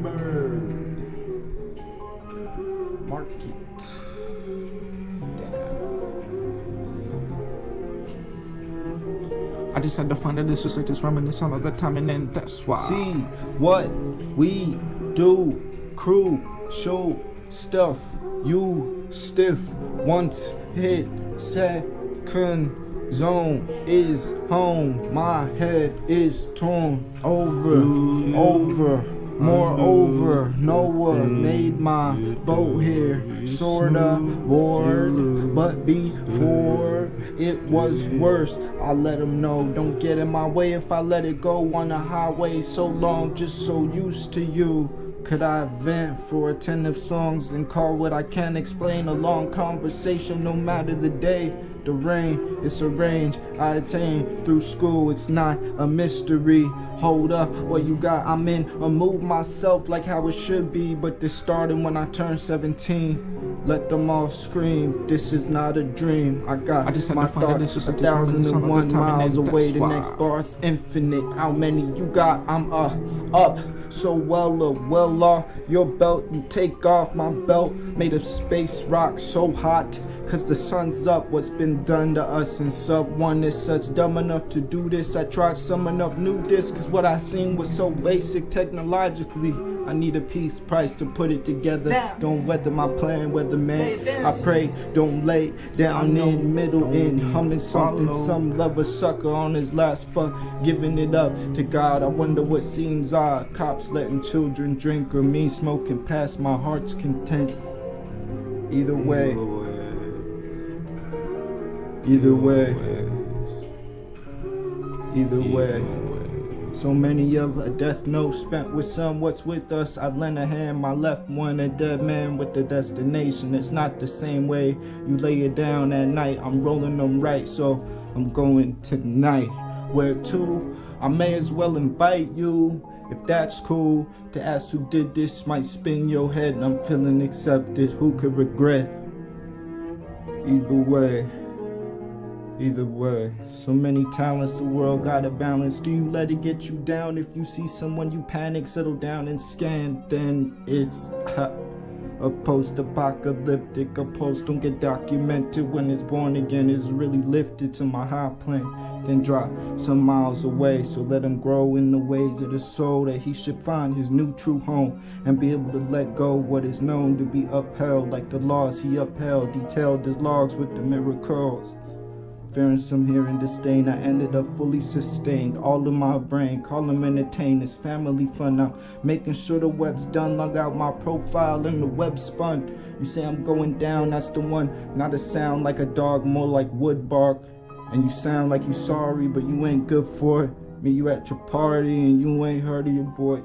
September. Market. I just had to find out this just like this reminisce all of the time, and then that's why. See what we do, crew, show stuff, you stiff, once hit, second zone is home, my head is torn over. Moreover, Noah made my boat here, sorta bored, but before it was worse. I let him know, don't get in my way if I let it go on the highway so long, just so used to you. Could I vent for attentive songs and call what I can explain? A long conversation, no matter the day. The rain, it's a range I attain through school, it's not a mystery. Hold up, what you got? I'm in a mood myself like how it should be, but this started when I turned 17. Let them all scream, this is not a dream. I just my thoughts 1,001 miles away, the next bar's infinite. How many you got? I'm up, so well off your belt. You take off my belt, made of space rock so hot, cause the sun's up. What's been done to us in sub 1 is such dumb enough to do this. I tried summing up new discs, cause what I seen was so basic technologically. I need a piece price to put it together. Don't weather my plan, weatherman. I pray, don't lay down in middle end, humming something. Some lover sucker on his last fuck, giving it up to God. I wonder what seems odd. Cops letting children drink, or me smoking past my heart's content. Either way. So many of a death note spent with some. What's with us? I lent a hand, my left one, a dead man with the destination. It's not the same way you lay it down at night. I'm rolling them right, so I'm going tonight. Where to? I may as well invite you, if that's cool, to ask who did this. Might spin your head and I'm feeling accepted. Who could regret? Either way, so many talents, the world gotta balance. Do you let it get you down? If you see someone you panic, settle down and scan, then it's a post-apocalyptic. A post don't get documented when it's born again. It's really lifted to my high plane, then drop some miles away. So let him grow in the ways of the soul, that he should find his new true home and be able to let go what is known to be upheld, like the laws he upheld, detailed his logs with the miracles. Fearing some here in disdain, I ended up fully sustained. All in my brain, call him entertain, it's family fun. I'm making sure the web's done, log out my profile and the web spun. You say I'm going down, that's the one. Not a sound like a dog, more like wood bark. And you sound like you sorry, but you ain't good for it. Me, you at your party and you ain't heard of your boy.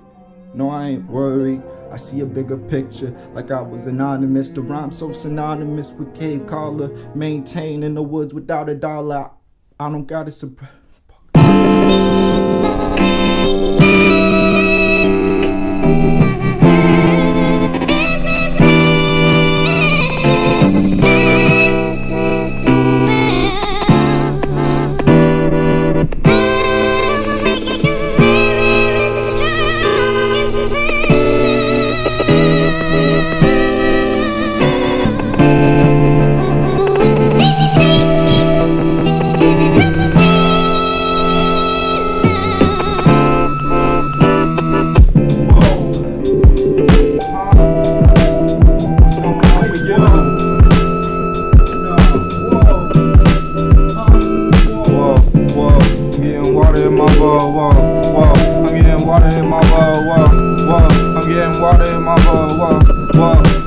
No, I ain't worried. I see a bigger picture, like I was anonymous. The rhyme so synonymous with cave caller. Maintain in the woods without a dollar. I don't got a surprise.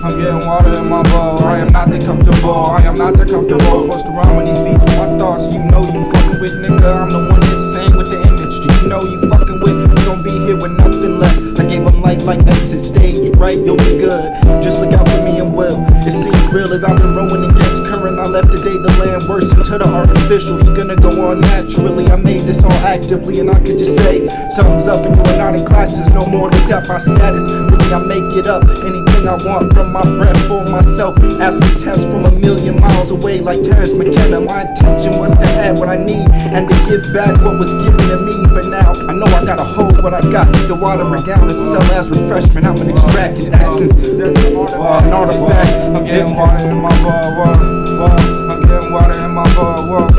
I'm getting water in my bowl. I am not the comfortable. Forced around with these beats with my thoughts. You know you fucking with, nigga. I'm the one that's same with the image. Do you know you fucking with? You gon' be here with nothing left. I gave them light like exit stage, right? You'll be good. Just look out for me and Will. It seems real as I've been rowing against current. I left today the land worse into the artificial. He gonna go on naturally. I made this all actively, and I could just say something's up and you are not in classes no more. Look at my status. Really, I make it up. Anything everything I want from my breath for myself. Acid test from a million miles away like Terrence McKenna. My intention was to have what I need and to give back what was given to me. But now I know I gotta hold what I got, to water it down and sell as refreshment. I'm an extracted essence, there's an artifact. I'm getting water in my bowl, I'm getting water in my bowl,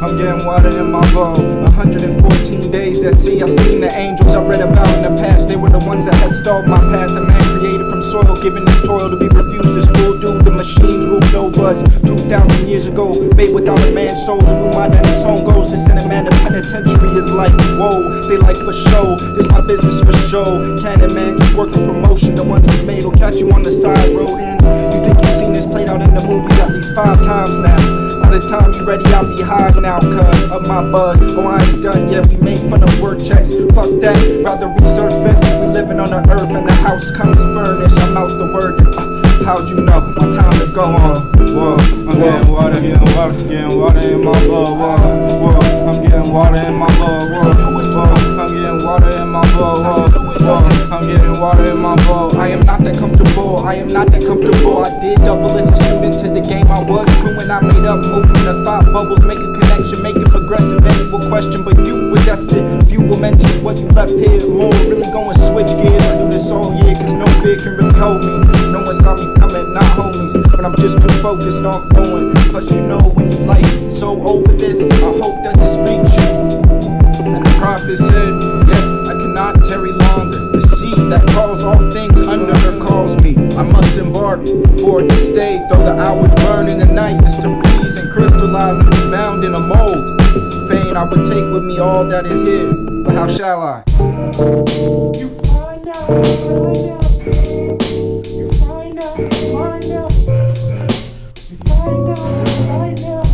I'm getting water in my bowl. 114 days at sea, I seen the angels I read about in the past. They were the ones that had stalled my path. The man created from soil, given this toil to be refused as full due. The machines ruled over us 2,000 years ago, made without a man's soul. A new mind and its own goals. To send a man to penitentiary is like, whoa, they like for show. This my business for show. Cannon man, just working promotion. The ones we made will catch you on the side road. And you think you've seen this played out in the movies at least 5 times now. By the time you ready, I'll be high now, cuz of my buzz. Oh, I ain't done yet, we made fun of work checks. Fuck that, rather resurface. We living on the earth and the house comes furnished. I'm out the word, how'd you know? My time to go on. Whoa, I'm getting water, getting water in my blood. Whoa, I'm getting water in my blood. Whoa, I'm getting water in my blood. Whoa, I'm getting water in my blood. I am not that comfortable, I am not that comfortable. I did double as a student to the game I was true, and I made up, moving the thought bubbles, make a connection, make it progressive. Any will question, but you were destined. Few will mention what you left here. More really going switch gears. I do this all year, cause no fear can really hold me. No one saw me coming, not homies, but I'm just too focused on going. Plus you know when you like so over this, I hope that this reach you. And the prophet said, yeah, I cannot tarry longer. The sea that calls all things under her calls me. I must embark for it to stay. Though the hours burn in the night is to freeze and crystallize and be bound in a mold. Fain I would take with me all that is here, but how shall I? You find out, find out. You find out, find out. You find out, find out.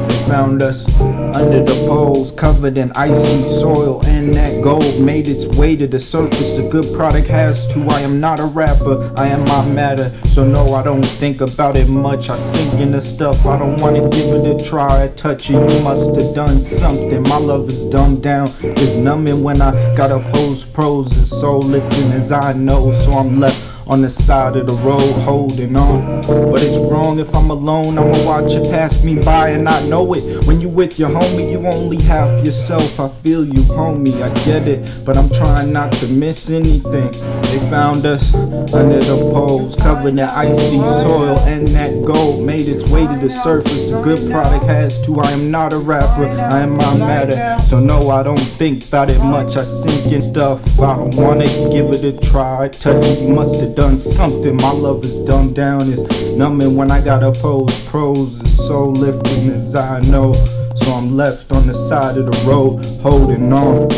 They found us under the poles, covered in icy soil, and that gold made its way to the surface. A good product has to. I am not a rapper, I am my matter. So no, I don't think about it much. I sink into stuff, I don't wanna give it a try. I touch it, you must have done something. My love is dumbed down, it's numbing when I gotta post pros. It's soul lifting as I know, so I'm left on the side of the road holding on. But it's wrong if I'm alone, I'ma watch it pass me by and not know it. When you with your homie, you only have yourself. I feel you, homie, I get it, but I'm trying not to miss anything. They found us under the poles, covered in icy soil, and that gold made its way to the surface. A good product has to. I am not a rapper, I am my matter. So no, I don't think about it much. I sink in stuff, I don't wanna give it a try. Touch it, you must have done something. My love is dumbed down, it's numbing when I gotta post pros. It's so lifting as I know, so I'm left on the side of the road holding on.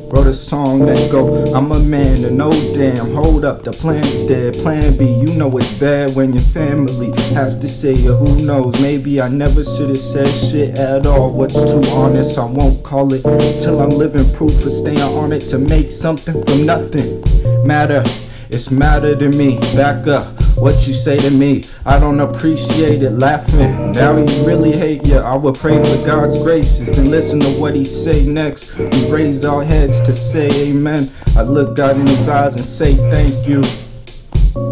Wrote a song that go, I'm a man to no damn, hold up, the plan's dead. Plan B, you know it's bad when your family has to say it. Who knows, maybe I never should have said shit at all. What's too honest, I won't call it till I'm living proof of staying on it. To make something from nothing matter, it's matter to me. Back up, what you say to me, I don't appreciate it. Laughing, now he really hate ya. I would pray for God's graces, then listen to what he say next. We raised our heads to say amen. I look God in his eyes and say thank you.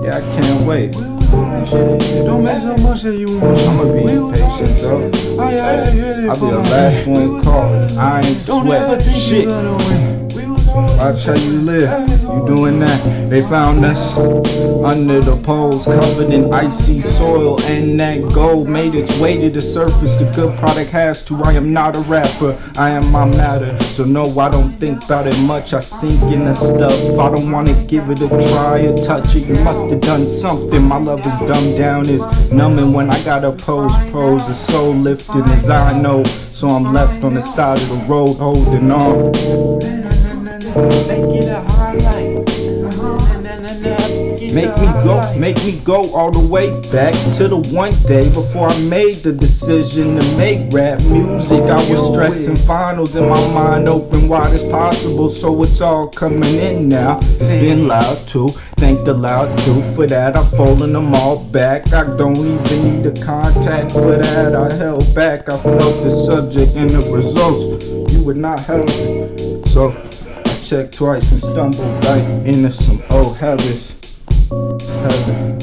Yeah, I can't wait. Don't make so much that you want. I'ma be patient though. I'll be the last one called. I ain't sweat shit. Watch how you live, you doing that. They found us under the poles, covered in icy soil, and that gold made its way to the surface. The good product has to. I am not a rapper, I am my matter. So no, I don't think about it much. I sink in the stuff, I don't wanna give it a try or touch it. You must have done something. My love is dumbed down, it's numbing when I gotta post pros. It's so lifting as I know, so I'm left on the side of the road holding on. Make it a highlight. Make me go all the way back to the one day before I made the decision to make rap music. I was stressing finals in my mind, open wide as possible, so it's all coming in now. It's been loud too, thank the loud too. For that I've fallen them all back. I don't even need a contact for that. I held back, I felt the subject and the results. You would not help me, so check twice and stumble right into some old habits. It's heaven.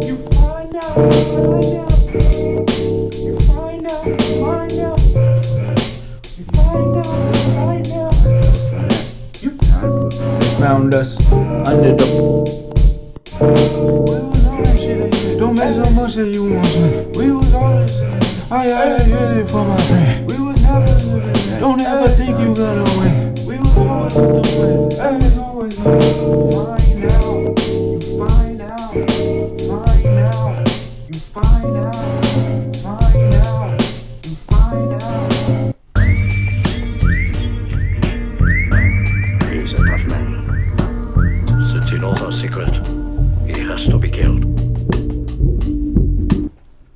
You find out, sign up. You find out, find out. You find out right now. Found us under the. Don't make so much that you want me. We was always. I gotta get it for my friend. We was never living that. Don't ever think you gonna win. We was always the win. Hey, was always find out. You find out. Find out. You find out. Find out. You find out. He's a tough man. Since he knows our secret, he has to be killed.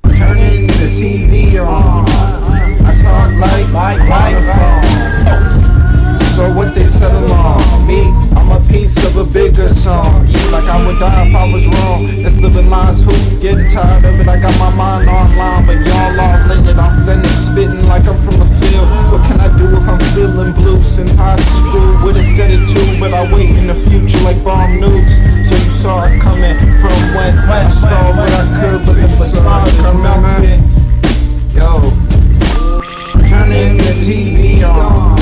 Turning the TV on. I talk like so what they settle on me, I'm a piece of a bigger song. Like I would die if I was wrong. That's living lines who getting tired of it. I got my mind online, but y'all all lit. I'm then spitting like I'm from the field. What can I do if I'm feeling blue? Since high school, would've said it too, but I wait in the future like bomb news. So you saw it coming from when I stole what I could, but the facade is melting. Yo, turning the TV on.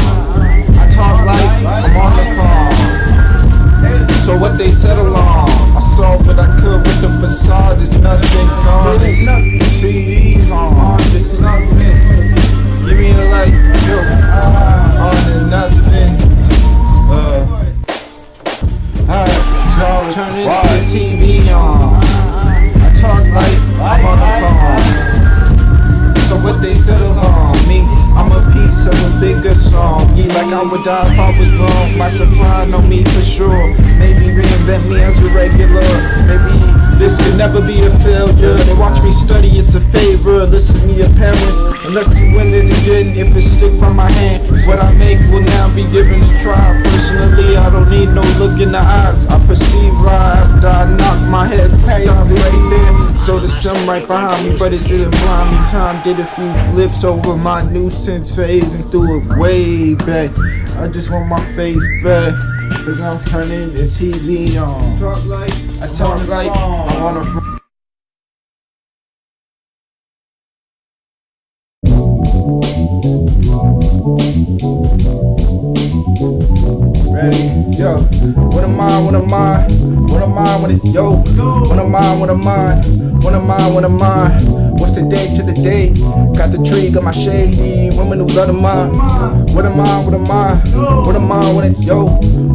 I talk like I'm on the phone. So what they settle on. I stole what I could, but the facade is nothing gone. It's nothing. TV's on. It's nothing. Give me a light, yo. On and nothing. Alright, so turning the TV on. I talk like I'm on the phone. So what they settle on me, I'm a piece of a bigger song. Yeah, like I would die if I was wrong. My supply know me for sure. Maybe reinvent me as a regular. Maybe this could never be a failure. They watch me study, it's a favor. Listen to your parents, unless you win it again. If it stick by my hand, what I make will now be given a try. Personally, I don't need no look in the eyes. I perceive right after I knock my head. Stop right there. So the sun right behind me, but it didn't blind me. Time did a few flips over my nuisance phase and threw it way back. I just want my faith back, cause I'm turning the TV on. I talk like I wanna. Ready? Yo, what am I? What am I? What am I when it's yo? What am I? What am I? What am I? What am I? What's the day to the day? Got the tree, got my shady women who love mine. What am I? What am I? What am I when it's yo?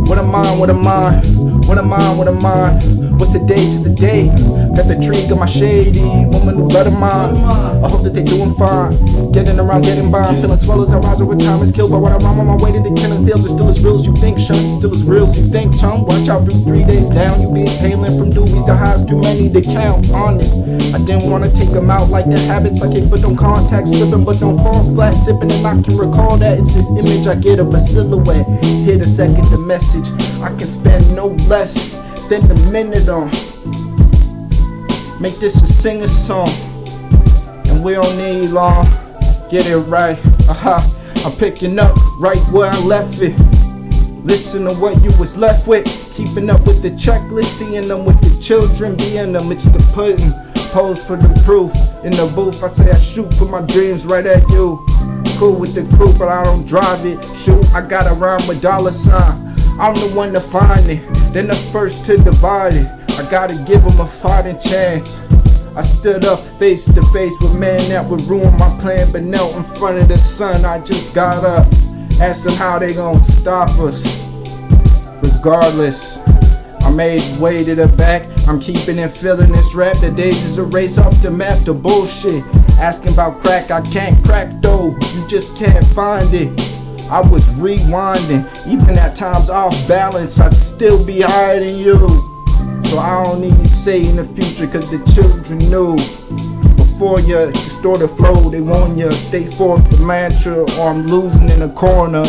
What am I? What am I? What am I? What am I? What's the day to the day? Got the tree, got my shady woman who love mine. I hope that they doing fine. Getting around, getting by. I'm feeling swell as I rise over time. Is killed by what I rhyme on my way to the killing field. It's still as real as you think, son. Still as real as you think, chum. Watch out through 3 days down. You be exhaling from doobies to highs, too many to count. Honest, I didn't wanna take them out like the habits I kick, but don't contact slipping, but don't fall flat sipping. And I can recall that it's this image I get of a silhouette. Hit a second, the message. I can spend no less than a minute on. Make this a singer song, and we don't need long. Get it right, I'm picking up right where I left it. Listen to what you was left with. Keeping up with the checklist, seeing them with the children, being them. It's the pudding, pose for the proof. In the booth, I say I shoot for my dreams right at you. Cool with the crew, but I don't drive it. Shoot, I got a rhyme with $sign. I'm the one to find it, then the first to divide it. I gotta give them a fighting chance. I stood up face to face with men that would ruin my plan, but knelt in front of the sun. I just got up, asked them how they gon' stop us. Regardless, I made way to the back. I'm keeping it, feeling this rap. The days is a race off the map to bullshit. Asking about crack, I can't crack though. You just can't find it. I was rewinding, even at times off balance. I'd still be higher than you. So I don't need to say in the future, cause the children knew. for ya, store the flow, they warn ya, stay forth the mantra, or I'm losing in the corner.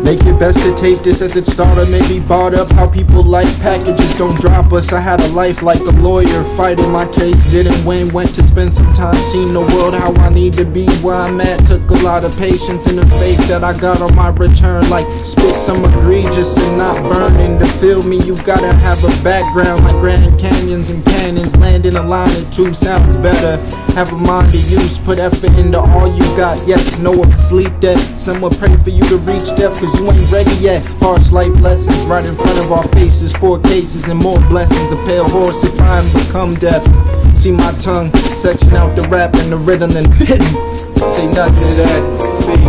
Make it best to take this as it started, maybe bought up. How people like packages don't drop us. I had a life like a lawyer, fighting my case, didn't win. Went to spend some time, seen the world how I need to be where I'm at. Took a lot of patience and the faith that I got on my return. Like spit some egregious and not burning. To feel me, you gotta have a background like Grand Canyons and cannons. Land in a line or two sounds better. Have a mind to use, put effort into all you got. Yes, no one sleep dead. Someone pray for you to reach death, cause you ain't ready yet. Harsh life lessons right in front of our faces. 4 cases and more blessings. A pale horse if I am become deaf. See my tongue section out the rap and the rhythm and hit say nothing to that. Speak.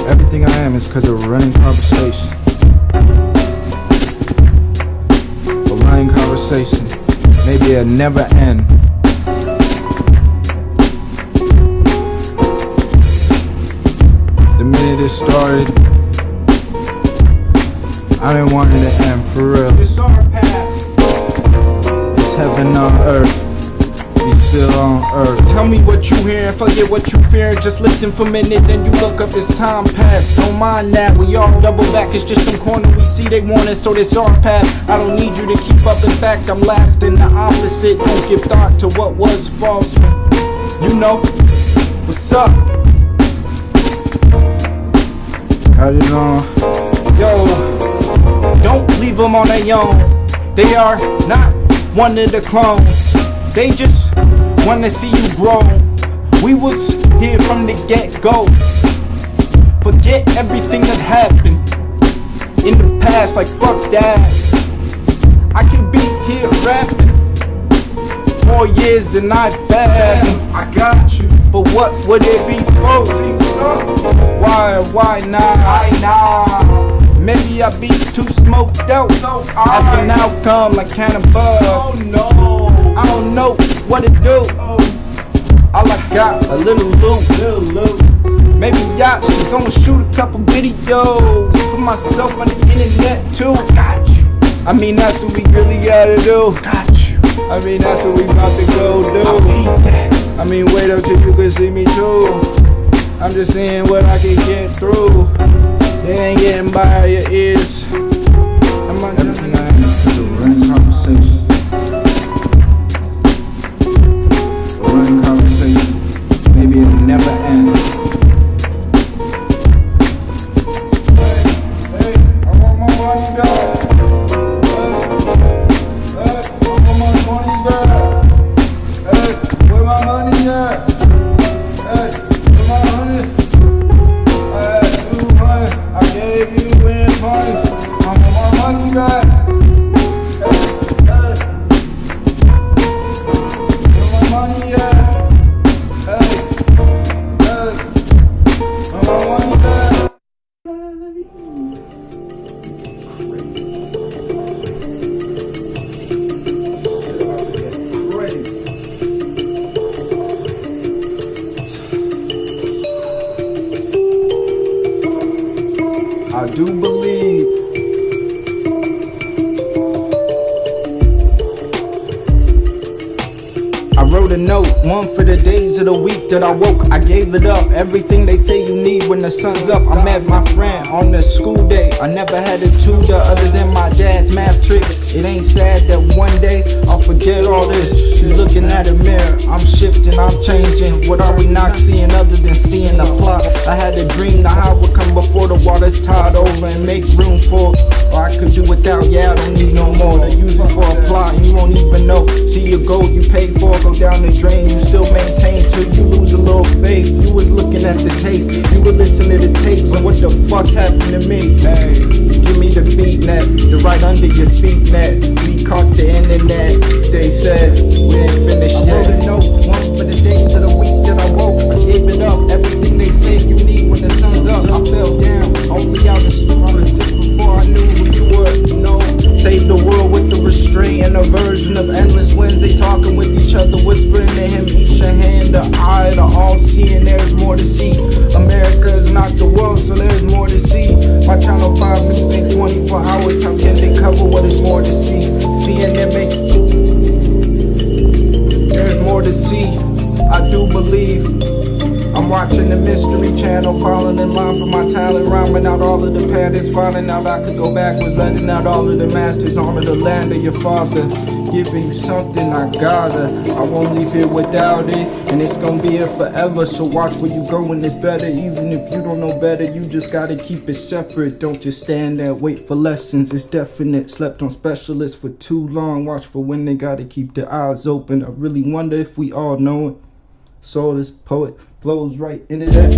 Everything I am is cause of running conversation. A running conversation. Maybe it'll never end. The minute it started, I didn't want it to end, for real. It's our path. It's heaven on earth. We still on earth. Tell me what you hearing, forget what you fearing. Just listen for a minute, then you look up, it's time past. Don't mind that, we all double back. It's just some corner we see they want it, so this our path. I don't need you to keep up, in fact I'm last in the opposite. Don't give thought to what was false. You know, what's up? Got it on. Yo, don't leave them on their own. They are not one of the clones. They just wanna see you grow. We was here from the get-go. Forget everything that happened in the past, like fuck that. I could be here rapping more years than I've had. I got you, but what would it be for? Why not? Maybe I be too smoked out. As an outcome like cannabis. Oh no, I don't know what to do. All I got a little loot. Maybe y'all should go and shoot a couple videos. Put myself on the internet too. I got you. I mean that's what we really gotta do. Got you. I mean that's what we about to go do. I mean wait up till you can see me too. I'm just saying what I can get through. They ain't getting by your ears. Everything I am is a running conversation. A running conversation. Maybe it'll never end. Hey, I want my money back. Hey, I want my money back. Hey, where my money at? Hey, where my money? I had 200, I gave you in money. I want my money back. Hey, where my money at? Hey, where my money back? I do believe I wrote a note, one for the days of the week that I woke. I gave it up, everything they say you need when the sun's up. I met my friend on the school day. I never had a tutor other than my dad's math tricks. It ain't sad that one day I'll forget all this. She's looking at a mirror, I'm shifting, I'm changing. What are we not seeing other than seeing the plot? I had a dream the high would come before the water's tide over and make room for, or I out, yeah, I don't need no more. They use it for a plot and you won't even know. See your gold you paid for go down the drain. You still maintain till you lose a little faith. You was looking at the tape, you were listening to the tapes, and what the fuck happened to me? Hey, give me the beat net, the right under your feet net. We caught the internet, they said we ain't finished yet. I wrote a note, one for the days of the week that I woke. Gave it up, everything they say you need when the sun's up. I fell down, only out of smaller just before I knew who you were. No, save the world with the restraint and a version of endless winds. They talking with each other, whispering to him, each a hand, the eye, the all-seeing. There's more to see. America is not the world, so there's more to see. My Channel 5 news ain't 24 hours. How can they cover what is more to see? CNN makes there's more to see. I do believe. I'm watching the Mystery Channel, falling in line for my talent, rhyming out all of the patterns, finding out I could go backwards, letting out all of the masters, honor the land of your father, giving you something I gotta. I won't leave here without it, and it's gonna be here forever. So watch where you go when it's better. Even if you don't know better, you just gotta keep it separate. Don't just stand there, wait for lessons. It's definite. Slept on specialists for too long. Watch for when they gotta keep their eyes open. I really wonder if we all know it. So this poet flows right into that.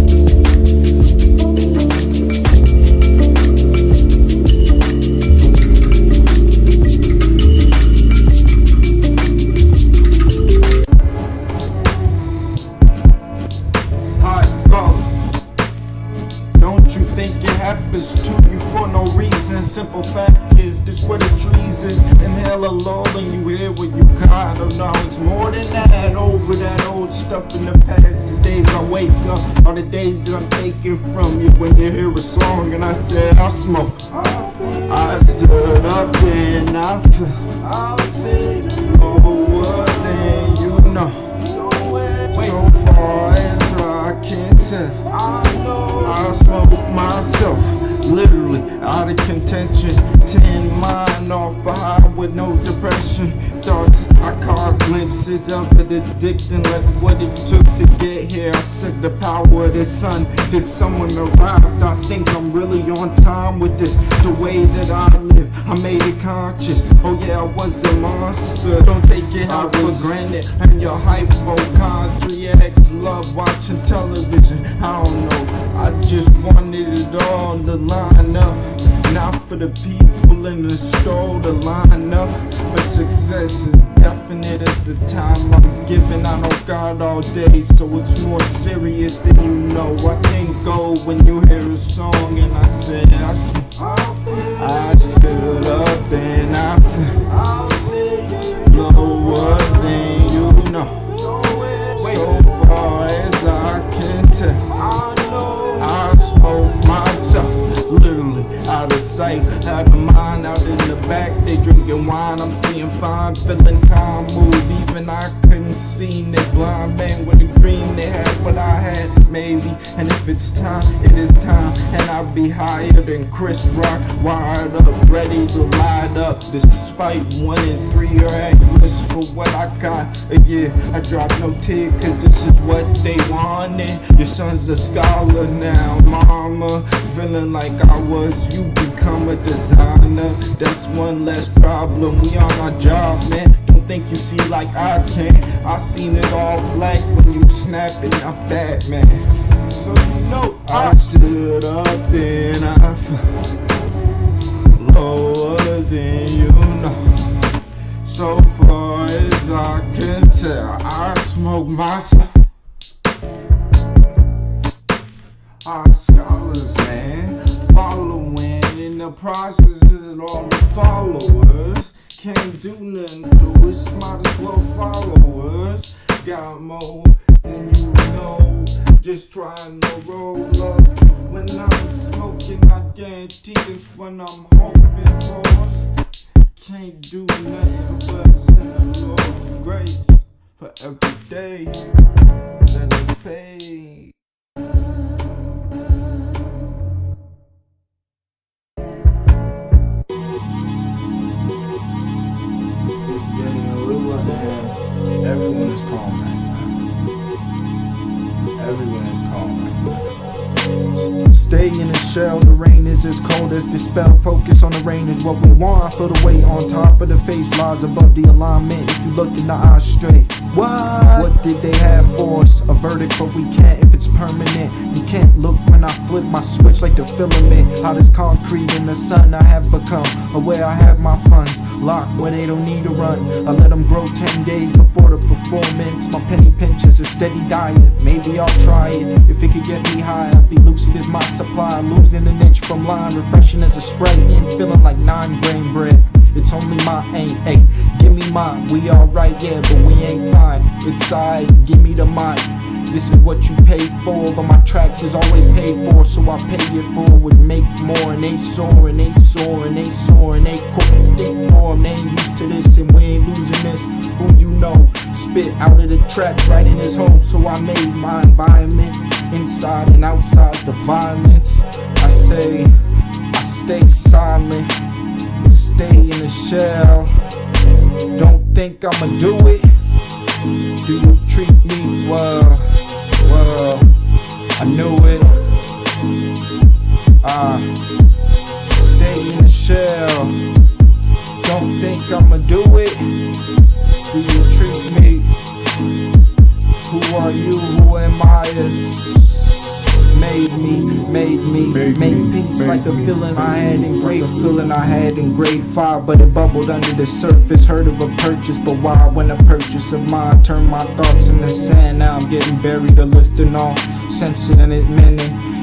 Highscholars, don't you think it happens to you for no reason? Simple fact is, this where the trees is. Inhale a lull and you hear what you got. Oh no, it's more than that. Over that old stuff in the past. The days I wake up are the days that I'm taking from you. When you hear a song and I said I'll smoke, I stood up and I fell. I'll take lower than you know. So far as I can tell, I smoke myself, literally out of contention. 10 mind off a high with no depression. Thoughts I caught glimpses of it, addicting like what it took to get here. I said the power of the sun. Did someone arrive? I think I'm really on time with this. The way that I live, I made it conscious. Oh yeah, I was a monster. Don't take it out for granted. And your hypochondriacs love watching television. I don't know, I just wanted it all to line up. Not for the people in the store to line up, but success is definite as the time I'm giving. I know God all day, so it's more serious than you know. I think go when you hear a song and I said I stood up and I fell lower than you know. So far as I can tell, I smoke myself, literally out of sight, out of mind. Out in the back, they drinking wine. I'm seeing fine, feeling calm, move. Even I couldn't see they blind man with a dream. They had what I had, maybe. And if it's time, it is time. And I'll be higher than Chris Rock, wired up, ready to light up. Despite 1 in 3 are at risk for what I got. Yeah, I drop no tear, cause this is what they wanted. Your son's a scholar now, mama. Feeling like I was, you become a designer. That's one less problem, we on our job, man. Don't think you see like I can. I seen it all black when you snapping, I'm Batman. So you know I stood up and I fell lower than you know. So far as I can tell, I smoke myself. Highscholars, man, following in the process of all the followers. Can't do nothing to it, might as well follow us. Got more than you know, just trying to roll up. When I'm smoking, I guarantee this when I'm hoping for us. Can't do nothing but send the Lord grace for every day that I pay. Everyone is calm right now. Everyone is calm right now. Stay in the shell, the rain is as cold as dispel. Focus on the rain is what we want. Feel the weight on top of the face, lies above the alignment. If you look in the eyes straight, what did they have for us? A verdict, but we can't if it's permanent. You can't look when I flip my switch like the filament. Hot as concrete in the sun, I have become aware I have my funds locked where they don't need to run. I let them grow 10 days before the performance. My penny pinch is a steady diet. Maybe I'll try it if it could get me high. I'll be lucid as my supply, losing an inch from line, refreshing as a Sprite, and feeling like 9-grain bread. It's only my aim, ayy, give me mine. We alright, yeah, but we ain't fine. It's alright, give me the mic. This is what you pay for, but my tracks is always paid for, so I pay it forward, make more, and they soaring, they soaring, they soaring, they cool, think for 'em, they ain't used to this, and we ain't losing this. Who you know, spit out of the tracks right in his home, so I made my environment, inside and outside the violence. I say, I stay silent, stay in the shell, don't think I'ma do it. Do you treat me well? I knew it. Stay in the shell. Don't think I'ma do it. Do you treat me? Who are you? Who am I? Made peace like the feeling I had in grade 5, but it bubbled under the surface. Heard of a purchase, but why when a purchase of mine turned my thoughts in the sand? Now I'm getting buried or lifting off, sensing and admitting.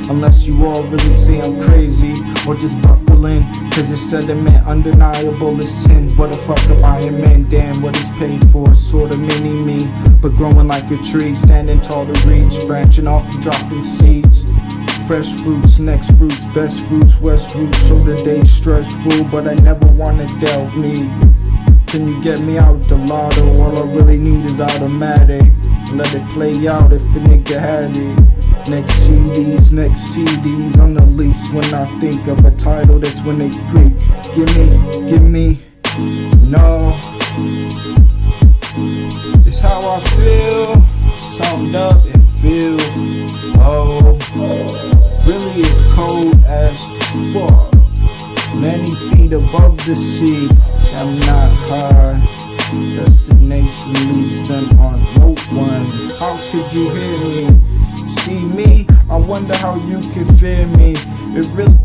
Unless you all really say I'm crazy, or just buckle in, cause it's sediment undeniable is sin. What the fuck am I a man? Damn, what is paid for? Sorta mini me, but growing like a tree, standing tall to reach, branching off and dropping seeds. Fresh fruits, next fruits, best fruits, west roots, so the day's stressful, but I never wanna doubt me. Can you get me out the lotto? All I really need is automatic. Let it play out if a nigga had it. Next CDs on the lease. When I think of a title, that's when they freak. Give me, no. It's how I feel, summed up and feels. Oh, really it's cold as fuck. Many feet above the sea, I'm not high. Destination leads them on road one. How could you hear me? See me? I wonder how you can fear me. It really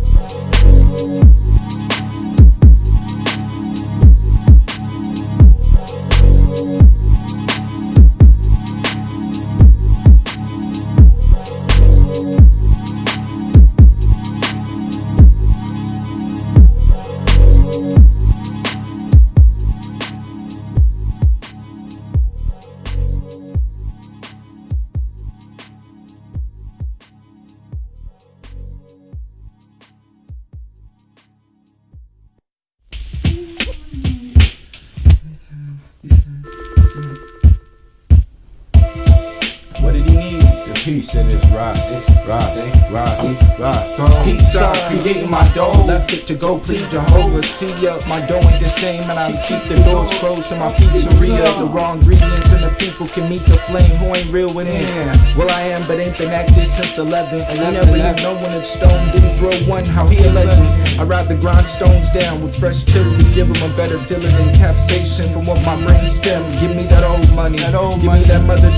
peace in this rock, it's rock. Peace out, creating my dough, left it to go please Jehovah. See ya, my dough ain't the same, and I keep the doors closed to my pizzeria. The raw ingredients and the people can meet the flame who ain't real within. Well, I am, but ain't been active since 11. I never leave no one at stone, didn't throw one, how he a legend. I ride the grindstones down with fresh chilies, give them a better feeling than capsation from what my brain stem. Give me that old money, give me that mother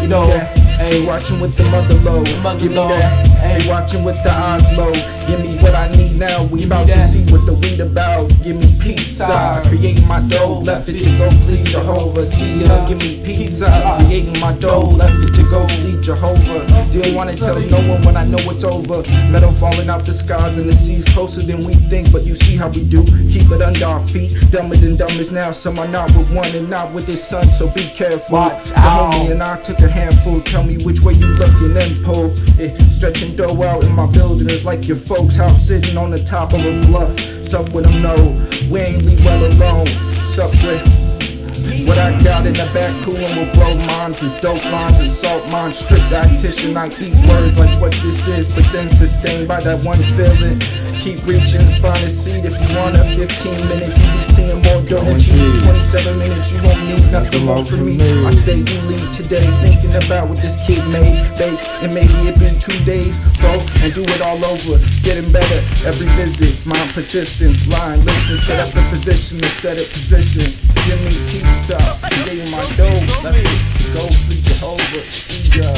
dough, Hey, watching with the mother low. Give me that. Hey, watching with the eyes low. Give me what I need now. We about to see what the weed about. Give me peace out. Creating my dough. Left it to go plead Jehovah. See ya. Give me peace out. Creating my dough. Left it to go plead Jehovah. Didn't want to tell no one when I know it's over. Metal falling out the skies and the seas closer than we think. But you see how we do. Keep it under our feet. Dumber than dumbest now. Some are not with one and not with his son. So be careful. Watch out. The homie and I took a handful. Tell me which way you looking and pull it. Stretching dough out in my building is like your folks' house sitting on the top of a bluff. Sup with them, no, we ain't leave well alone. Sup with what I got in the back, coolin' will blow minds. Is dope lines and salt mines. Strict dietitian, I eat words like what this is, but then sustained by that one feeling. Keep reaching, find a seat if you want a 15 minutes. You be seeing more dough and cheese. 27 minutes, you won't need nothing more from me. I stay relieved today, thinking about what this kid made, baked, and maybe it been 2 days. Go and do it all over, getting better every visit. My persistence, line, listen, set up the position to set a position. Give me peace up, gave you my dough, left it to go, free Jehovah, see ya.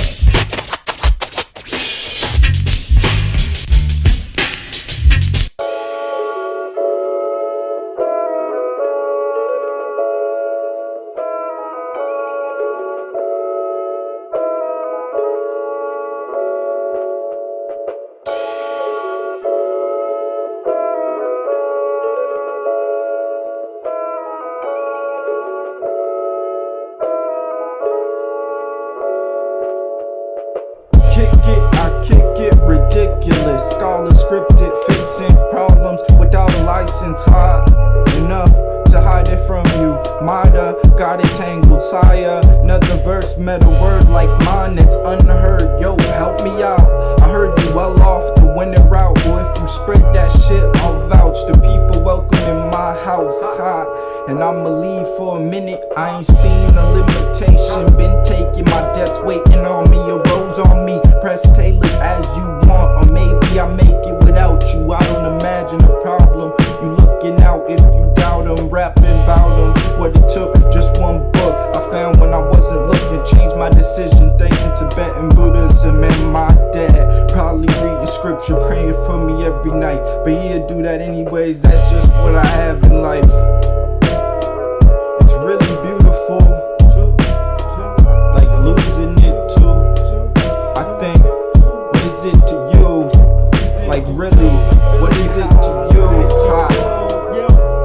Ridiculous, scholar scripted, fixing problems without a license. Hard enough to hide it from you. Mida got it tangled, sire. Another verse, met a word like mine that's unheard. Yo, help me out. I heard you well off the winning route. Or if you spread that shit, I'll vouch. The people welcome in my house, hot. And I'ma leave for a minute. I ain't seen a limitation. Been taking my debts, waiting on me. A rose on me, press tailored as you want. Or maybe I make it without you. I don't imagine a problem. You looking out if you doubt them. Rapping about them. What it took, just one book I found when I wasn't looking. Changed my decision, thanking Tibetan Buddhism. And my dad probably reading scripture, praying for me every night. But he'll do that anyways, that's just what I have in life. It's really beautiful, like losing it too. I think, what is it to you? Like really, what is it to you?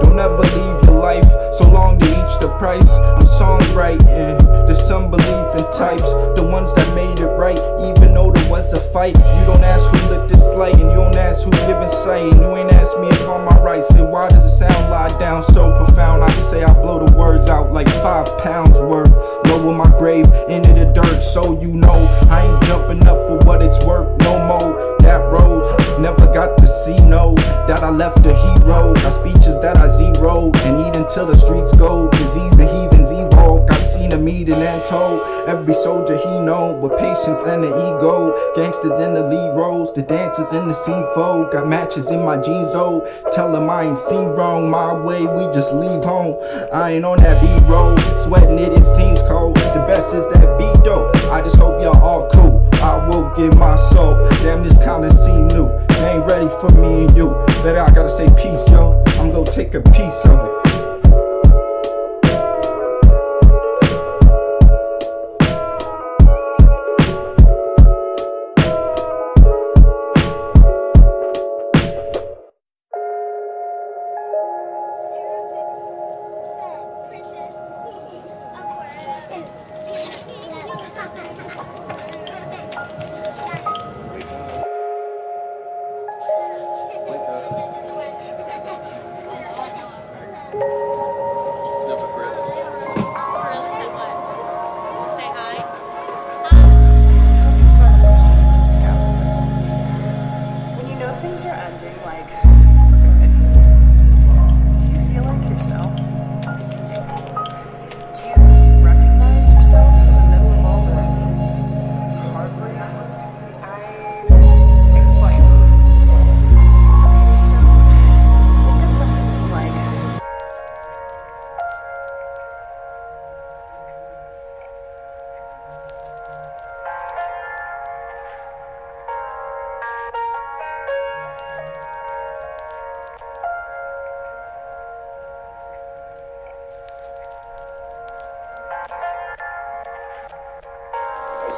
Don't ever leave your life so long to reach the price. I'm songwriting, there's some belief in types, the ones that made it right, even though there was a fight. You don't ask who lit this light, and you don't ask who giving sight, and you ain't ask me if I'm alright. Say, why does the sound lie down so profound? I say I blow the words out like 5 pounds worth. Lower my grave into the dirt, so you know I ain't jumping up for what it's worth no more. That road never got to see, no, that I left a hero. Got speeches that I zeroed and eat until the streets go. Disease and heathens evolve. Got seen a meeting and told every soldier he know with patience and an ego. Gangsters in the lead roles, the dancers in the scene fold. Got matches in my jeans, oh, tell them I ain't seen wrong. My way, we just leave home. I ain't on that beat road, sweating it seems cold. The best is that beat though. I just hope y'all all cool. I will give my soul. Damn, this kinda seem new. They ain't ready for me and you. Better I gotta say peace, yo. I'm gonna take a piece of it.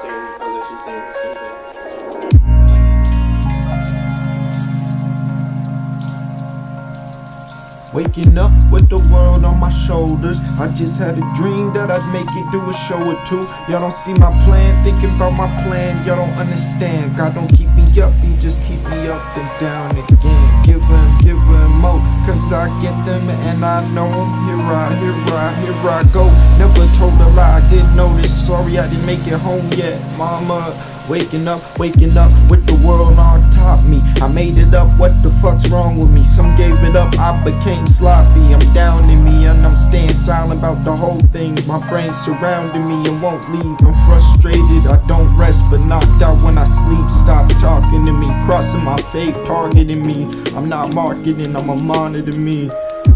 I was actually saying the same thing. Waking up with the world on my shoulders. I just had a dream that I'd make it, do a show or two. Y'all don't see my plan, thinking about my plan. Y'all don't understand. God don't keep me up, he just keep me up and down again. Give him more, cause I get them and I know them. Here I go. Never told a lie, I did notice. Sorry I didn't make it home yet, mama. Waking up with the world on top me. I made it up, what the fuck's wrong with me? Some gave it up, I became sloppy. I'm down in me and I'm staying silent about the whole thing. My brain's surrounding me and won't leave. I'm frustrated, I don't rest, but knocked out when I sleep. Stop talking to me, crossing my faith, targeting me. I'm not marketing, I'ma monitor me.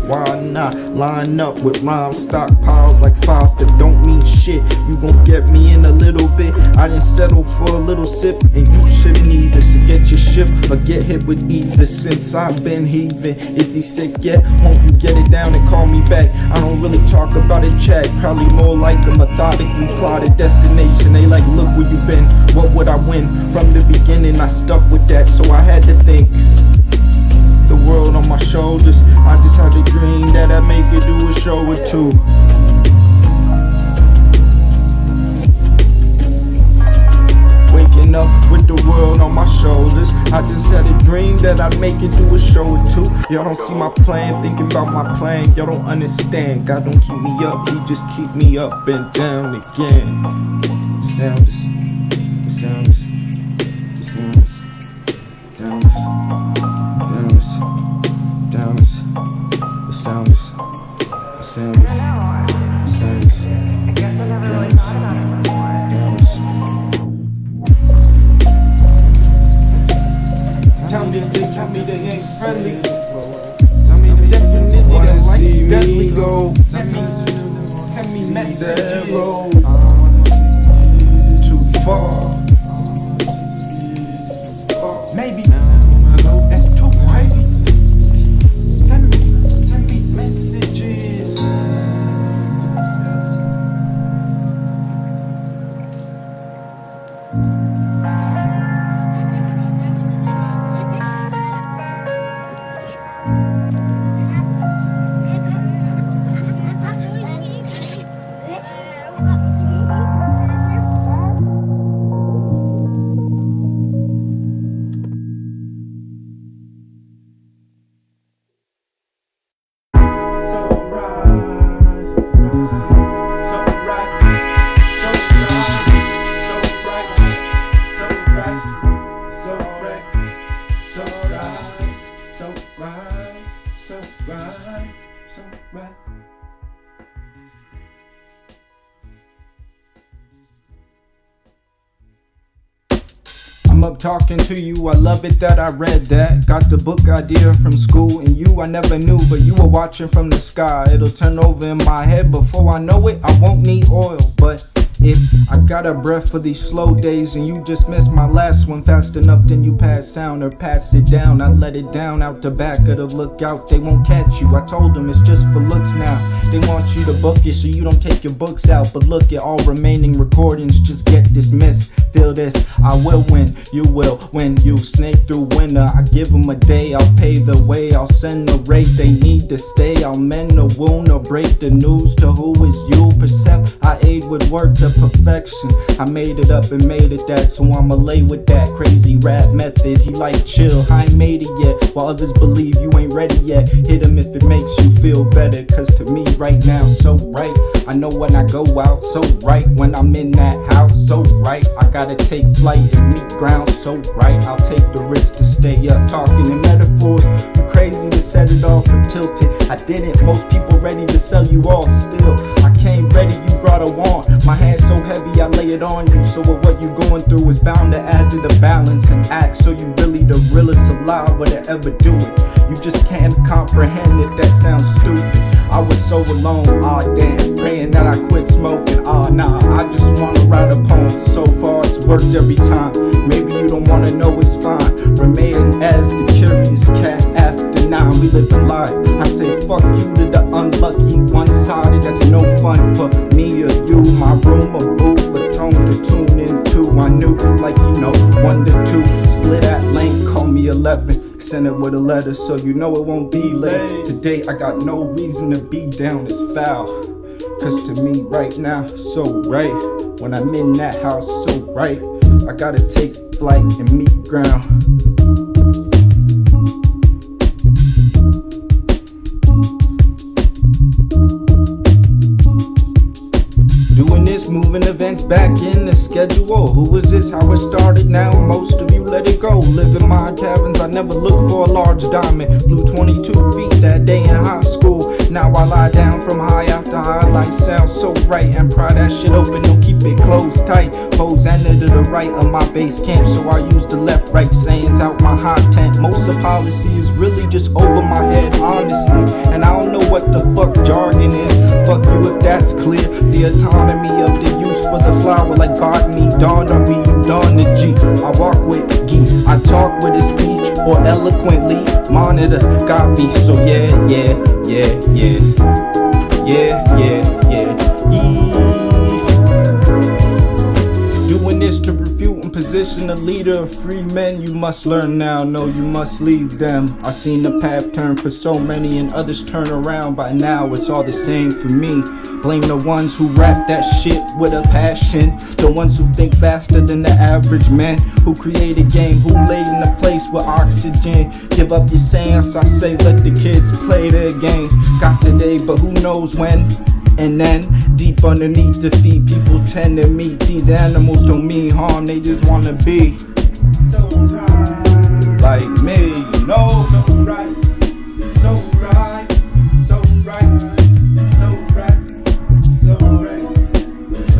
Why not line up with rhyme stockpiles like files that don't mean shit? You gon' get me in a little bit. I didn't settle for a little sip, and you shouldn't either. So get your ship or get hit with either. Since I've been heaving, is he sick yet? Won't you get it down and call me back? I don't really talk about it, chat. Probably more like a methodically plotted destination. They like, look where you been. What would I win? From the beginning, I stuck with that, so I had to think. The world on my shoulders, I just had a dream that I'd make it do a show or two. Waking up with the world on my shoulders, I just had a dream that I'd make it do a show or two. Y'all don't see my plan, thinking about my plan, y'all don't understand. God don't keep me up, he just keep me up and down again. It's down this, it's down this, it's down this, down this. Down this, down this, it's down this, it's down this, it's down this, down this, down this. Tell me they ain't friendly. Tell me they definitely that life's deadly. Send me messages. Too far. Maybe. That's too crazy. Send me messages. I'm up talking to you, I love it that I read that. Got the book idea from school, and you I never knew, but you were watching from the sky. It'll turn over in my head before I know it. I won't need oil, but if I got a breath for these slow days and you just missed my last one fast enough, then you pass sound or pass it down. I let it down out the back of the lookout. They won't catch you, I told them it's just for looks now. They want you to book it so you don't take your books out, but look at all remaining recordings just get dismissed. Feel this, I will win, you will when you snake through winter. I give them a day, I'll pay the way, I'll send the rate they need to stay. I'll mend the wound or break the news to who is you. Percept I aid with work to perfection. I made it up and made it that, so I'ma lay with that crazy rap method. He like chill, I ain't made it yet, while others believe you ain't ready yet. Hit him if it makes you feel better, cause to me right now so right. I know when I go out, so right. When I'm in that house, so right. I gotta take flight and meet ground, so right. I'll take the risk to stay up, talking in metaphors. You crazy to set it off or tilt it. I didn't, most people ready to sell you off. Still, I came ready, you brought a wand. My hand's so heavy, I lay it on you. So what you going through is bound to add to the balance and act. So you really the realest alive or to ever do it. You just can't comprehend if that sounds stupid. I was so alone, aw damn, praying that I quit smoking, aw nah. I just wanna write a poem, so far it's worked every time. Maybe you don't wanna know, it's fine. Remain as the curious cat after 9, we live the life. I say fuck you to the unlucky, one-sided, that's no fun for me or you. My room a booth, a tone to tune into. I knew, like you know, 1 to 2, split that lane, call me 11. Send it with a letter so you know it won't be late. Today I got no reason to be down, it's foul. Cause to me right now, so right. When I'm in that house, so right. I gotta take flight and meet ground. Doing this, moving events back in the sky. schedule. Who was this? How it started now? Most of you let it go. Live in my cabins, I never look for a large diamond. Flew 22 feet that day in high school. Now I lie down from high after high. Life sounds so right, and pry that shit open, don't keep it closed tight. Pose ended to the right of my base camp, so I use the left right sayings out my hot tent. Most of policy is really just over my head, honestly, and I don't know what the fuck jargon is. Fuck you if that's clear. The autonomy of the use for the flower like botany dawned on me, you dawn the G. I walk with geek, I talk with a speech or eloquently. Monitor got me, so yeah. Doing this to refute and position a leader of free men. You must learn now, no, you must leave them. I seen the path turn for so many and others turn around. By now it's all the same for me. Blame the ones who rap that shit with a passion. The ones who think faster than the average man. Who create a game, who laid in a place with oxygen. Give up your sayings, I say let the kids play their games. Got today, but who knows when. And then, deep underneath the feet, people tend to meet. These animals don't mean harm, they just wanna be so right, like me, you know. So right, so right, so right, so right, so right, so right, so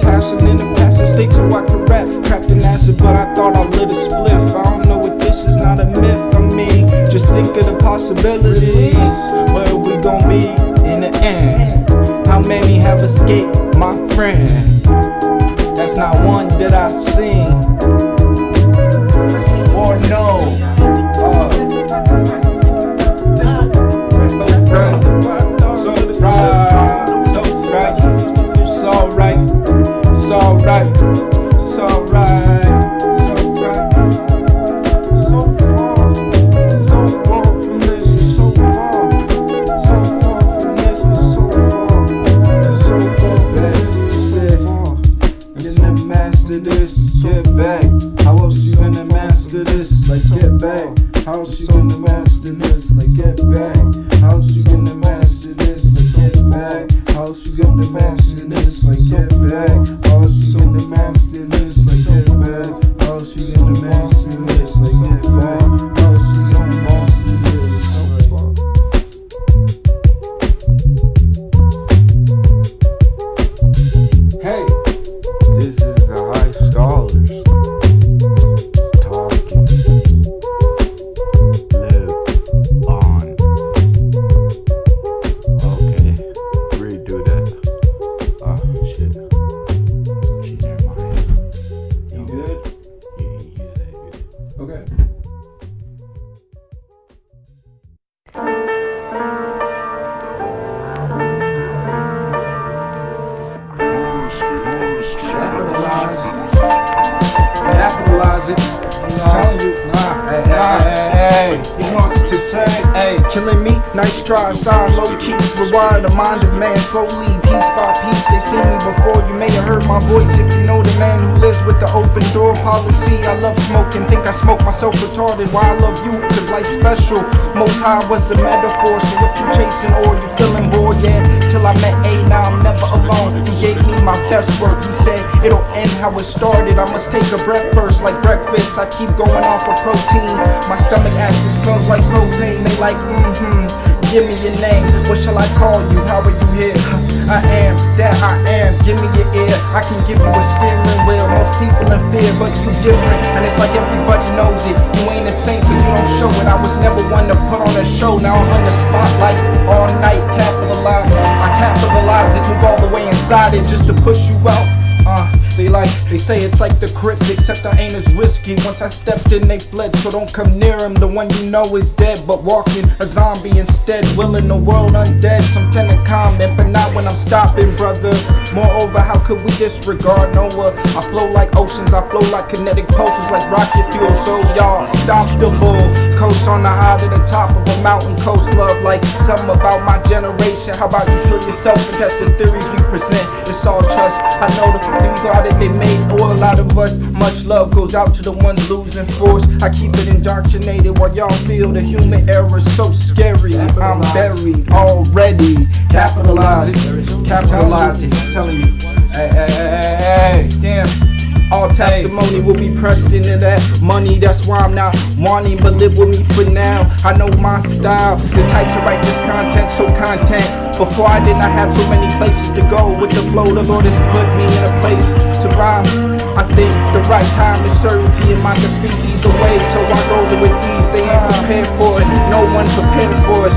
passion in the passive state so I can rap. Trapped in acid, but I thought I lit a spliff. I don't know if this is not a myth. I mean, just think of the possibilities. Where we gon' be in the end? How many have escaped, my friend? That's not one that I've seen. Or no. It's alright, it's alright, it's alright. So far from this, so far from this, so far back. Said, gonna master this, get back. How else you gonna master this? Like get back. How else you gonna master this? Like get back. How else you gonna master this? Like get back. How else you gonna master this? Like get back. How else you gonna master this? Like get back. How else you gonna master this? Like get back. How else you gonna master this? Hey, this is the Highscholars talking. Live on. Okay, redo that. Oh shit. Never mind. You good? Yeah, good. Okay. Capitalize it. I'm telling you, hey. He wants to say, hey, killing me, nice try, side low keys, rewire the mind of man slowly, piece by piece. They seen me before, you may have heard my voice. If you know the man who lives with the open door policy. I love smoking, think I smoke myself retarded. Why I love you, cause life's special. Most high was a metaphor, so what you chasing or you feeling bored? Yeah, till I met A, now I'm never alone. He gave me my best work, he said it'll end how it started. I must take a breath first like breakfast. I keep going on for protein. My stomach acid smells like propane. They like, give me your name. What shall I call you? How are you here? I am that I am. Give me your ear. I can give you a steering wheel. Most people in fear, but you different. And it's like everybody knows it. You ain't a saint, but you don't show it. I was never one to put on a show. Now I'm under spotlight all night. Capitalize. I capitalize it. Move all the way inside it just to push you out. They say it's like the crypt, except I ain't as risky. Once I stepped in, they fled, so don't come near him. The one you know is dead, but walking a zombie instead. Willing the world undead, some tend to comment, but not when I'm stopping, brother. Moreover, how could we disregard Noah? I flow like oceans, I flow like kinetic pulses, like rocket fuel, so y'all stop the bull. Coast on the high to the top of a mountain coast, love like something about my generation. How about you kill yourself and test the theories we present? It's all trust. I know the people thought that they made oil out of us. Much love goes out to the ones losing force. I keep it indoctrinated while y'all feel the human error so scary. I'm buried already. Capitalize it, capitalize it. I'm telling you, hey, damn. All testimony will be pressed into that money. That's why I'm not wanting, but live with me for now. I know my style, the type to write this content, so content. Before I did not have so many places to go. With the flow, the Lord has put me in a place to rhyme. I think the right time is certainty in my defeat either way, so I go to with ease. They ain't prepared for it, no one prepared for us.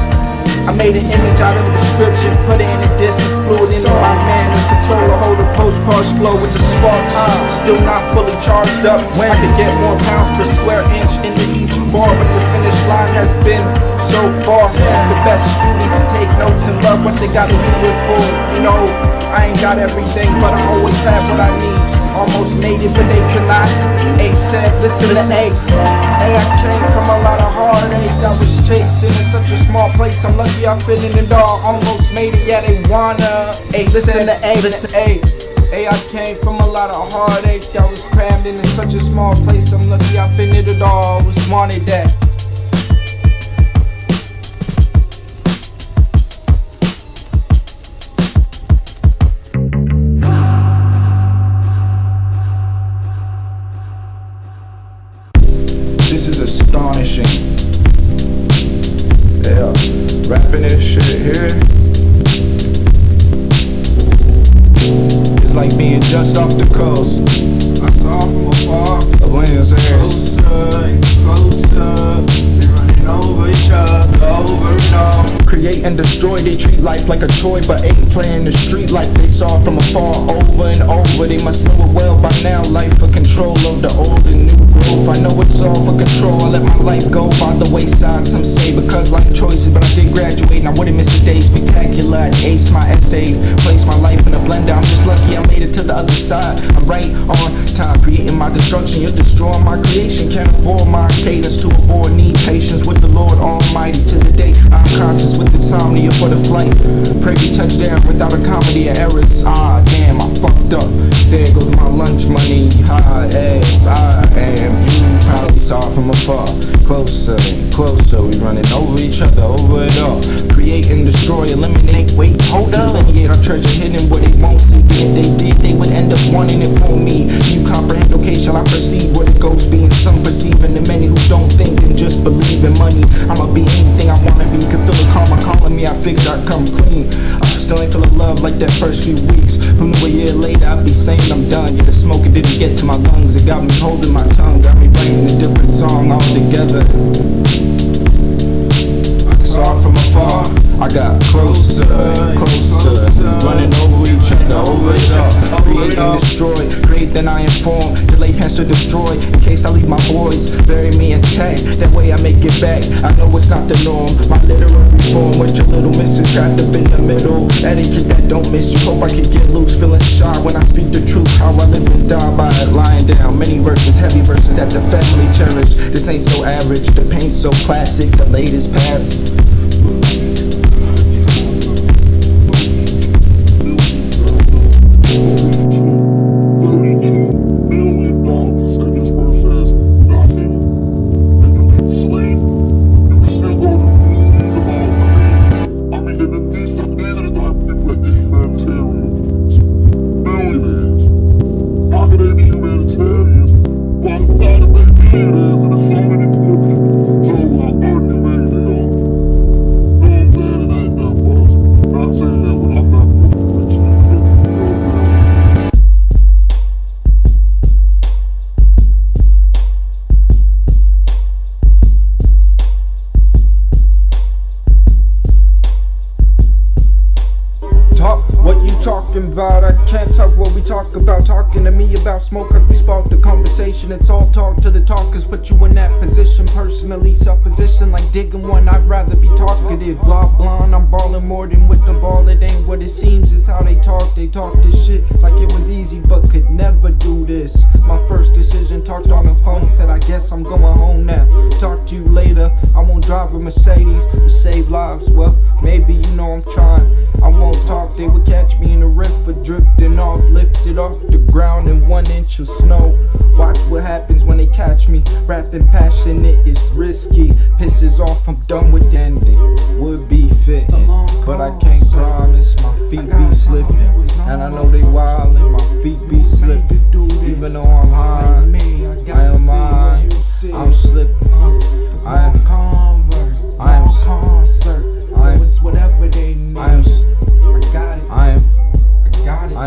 I made an image out of the description, put it in a disc, flew it into my man. The controller hold the post-parts flow with the sparks. Still not fully charged up. When I could get more pounds per square inch into each bar, but the finish line has been so far. The best students take notes and love what they gotta do it for. You know, I ain't got everything, but I always have what I need. Almost made it, but they could not. A said, listen to A. I came from a lot of heartache I was chasing in such a small place. I'm lucky I fit in it all. Almost made it, yeah, they wanna. A listen to A, listen A. I came from a lot of heartache that was crammed in such a small place. I'm lucky I fit in it all. Was wanted that. This is astonishing. Yeah, rapping this shit here. It's like being just off the coast. I saw from afar the Buenos Aires. Closer and closer, we running over each other, over and over. Create and destroy, they treat life like a toy, but ain't playing the street like they saw from afar. Over and over, they must know it well by now. Life for control of the old and new growth. I know it's all for control, I let my life go by the wayside. Some say because life choices, but I did graduate and I wouldn't miss a day. Spectacular, I'd ace my essays, place my life in a blender. I'm just lucky I made it to the other side. I'm right on time, creating my destruction. You're destroying my creation, can't afford my cadence to avoid. Need patience with the Lord Almighty. To the day I'm conscious with insomnia for the flight. Pray we touch down without a comedy of errors. Ah, damn, I fucked up. There goes my lunch money. High as I am, you probably saw from afar. Closer and closer, we running over each other, over it all. Create and destroy, eliminate, wait, hold up. Delineate our treasure hidden where they won't see. If they did, they would end up wanting it for me. You comprehend, okay, shall I perceive where the ghost be? And some perceiving the many who don't think and just believe in money. I'ma be anything I wanna be, can feel the karma calling me, I figured I'd come clean. I still ain't feeling love like that first few weeks. Who knew a year later I'd be saying I'm done. Yeah, the smoke, it didn't get to my lungs. It got me holding my tongue, got me writing a different song altogether. I saw from afar, I got closer and closer, running over each other, over it all. Create and destroy, create then I inform. Delay past to destroy, in case I leave my boys. Bury me intact, that way I make it back. I know it's not the norm, my literary form. With your little misses trapped up in the middle. Etiquette that don't miss you, hope I can get loose. Feeling shy when I speak the truth, how I live and die by it. Lying down, many verses, heavy verses that the family cherish. This ain't so average, the pain's so classic, the latest past. Talk what you talking about, I can't talk what we talk about. Talking to me about smoke, cause we sparked the conversation. It's all talk to the talkers, put you in that position. Personally, self-position like digging one, I'd rather be talkative. Blah, blah, I'm balling more than with the ball. It ain't what it seems, it's how they talk. They talk this shit like it was easy, but could never do this. My first decision, talked on the phone, said I guess I'm going home now. Talk to you later, I won't drive a Mercedes to save lives. Well, maybe you know I'm trying. I won't talk, they would catch me in a river, drifting off, lifted off the ground in 1 inch of snow. Watch what happens when they catch me, rapping passionate is risky. Pisses off, I'm done with the ending. Would be fitting, but I can't promise. My feet be slipping, and I know they wildin'. My feet be slipping, even though I'm high. I am mine. I'm slipping. I am Converse. I am concert. I am whatever they need. I am. I got it. I am. I got it.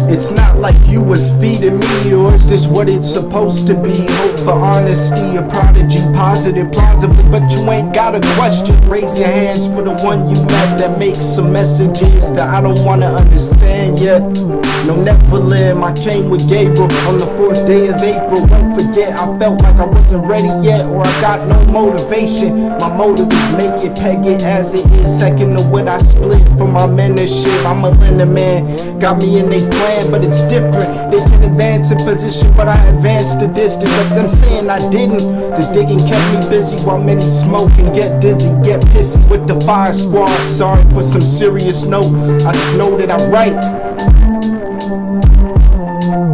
It's not like you was feeding me, or is this what it's supposed to be? Hope for honesty, a prodigy, positive, plausible, but you ain't got a question. Raise your hands for the one you met that makes some messages that I don't wanna understand yet. No Nephilim, I came with Gabriel on the 4th day of April. Don't forget, I felt like I wasn't ready yet, or I got no motivation. My motive is make it, peg it as it is. Second to what I split for my mentorship. I'm a lender man, got me in they plan, but it's different. They can advance in position, but I advanced the distance. That's them saying I didn't. The digging kept me busy while many smoke and get dizzy, get pissy with the fire squad. Sorry for some serious note, I just know that I'm right.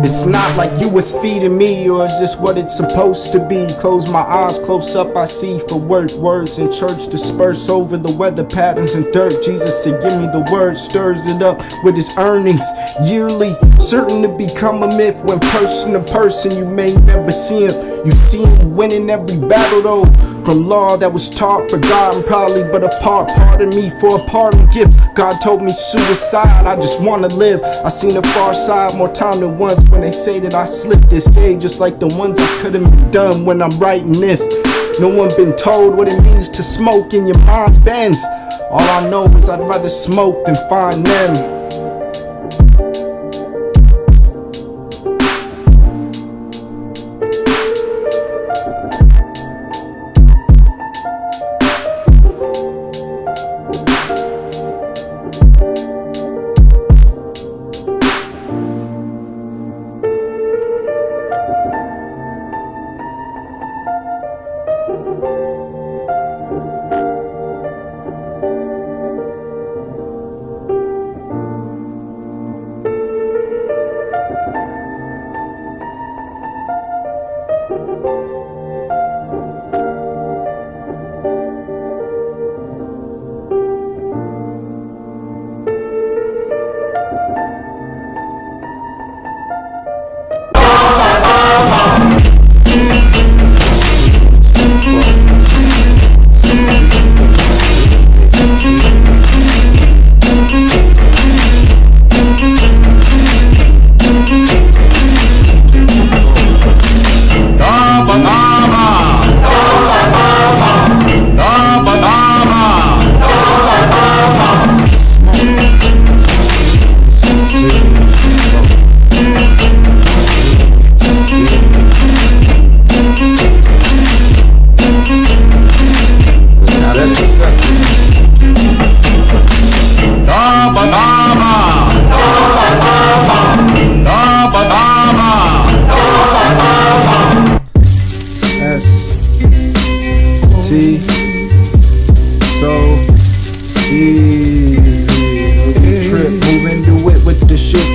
It's not like you was feeding me, or is this what it's supposed to be? Close my eyes, close up, I see for words in church disperse over the weather patterns and dirt. Jesus said, give me the word, stirs it up with his earnings yearly, certain to become a myth. When person to person, you may never see him. You see him winning every battle though, from law that was taught, forgotten probably, but a part of me for a pardon gift. God told me suicide, I just wanna live. I seen the far side more time than once when they say that I slipped this day, just like the ones I couldn't be done when I'm writing this. No one been told what it means to smoke and your mind bends. All I know is I'd rather smoke than find them.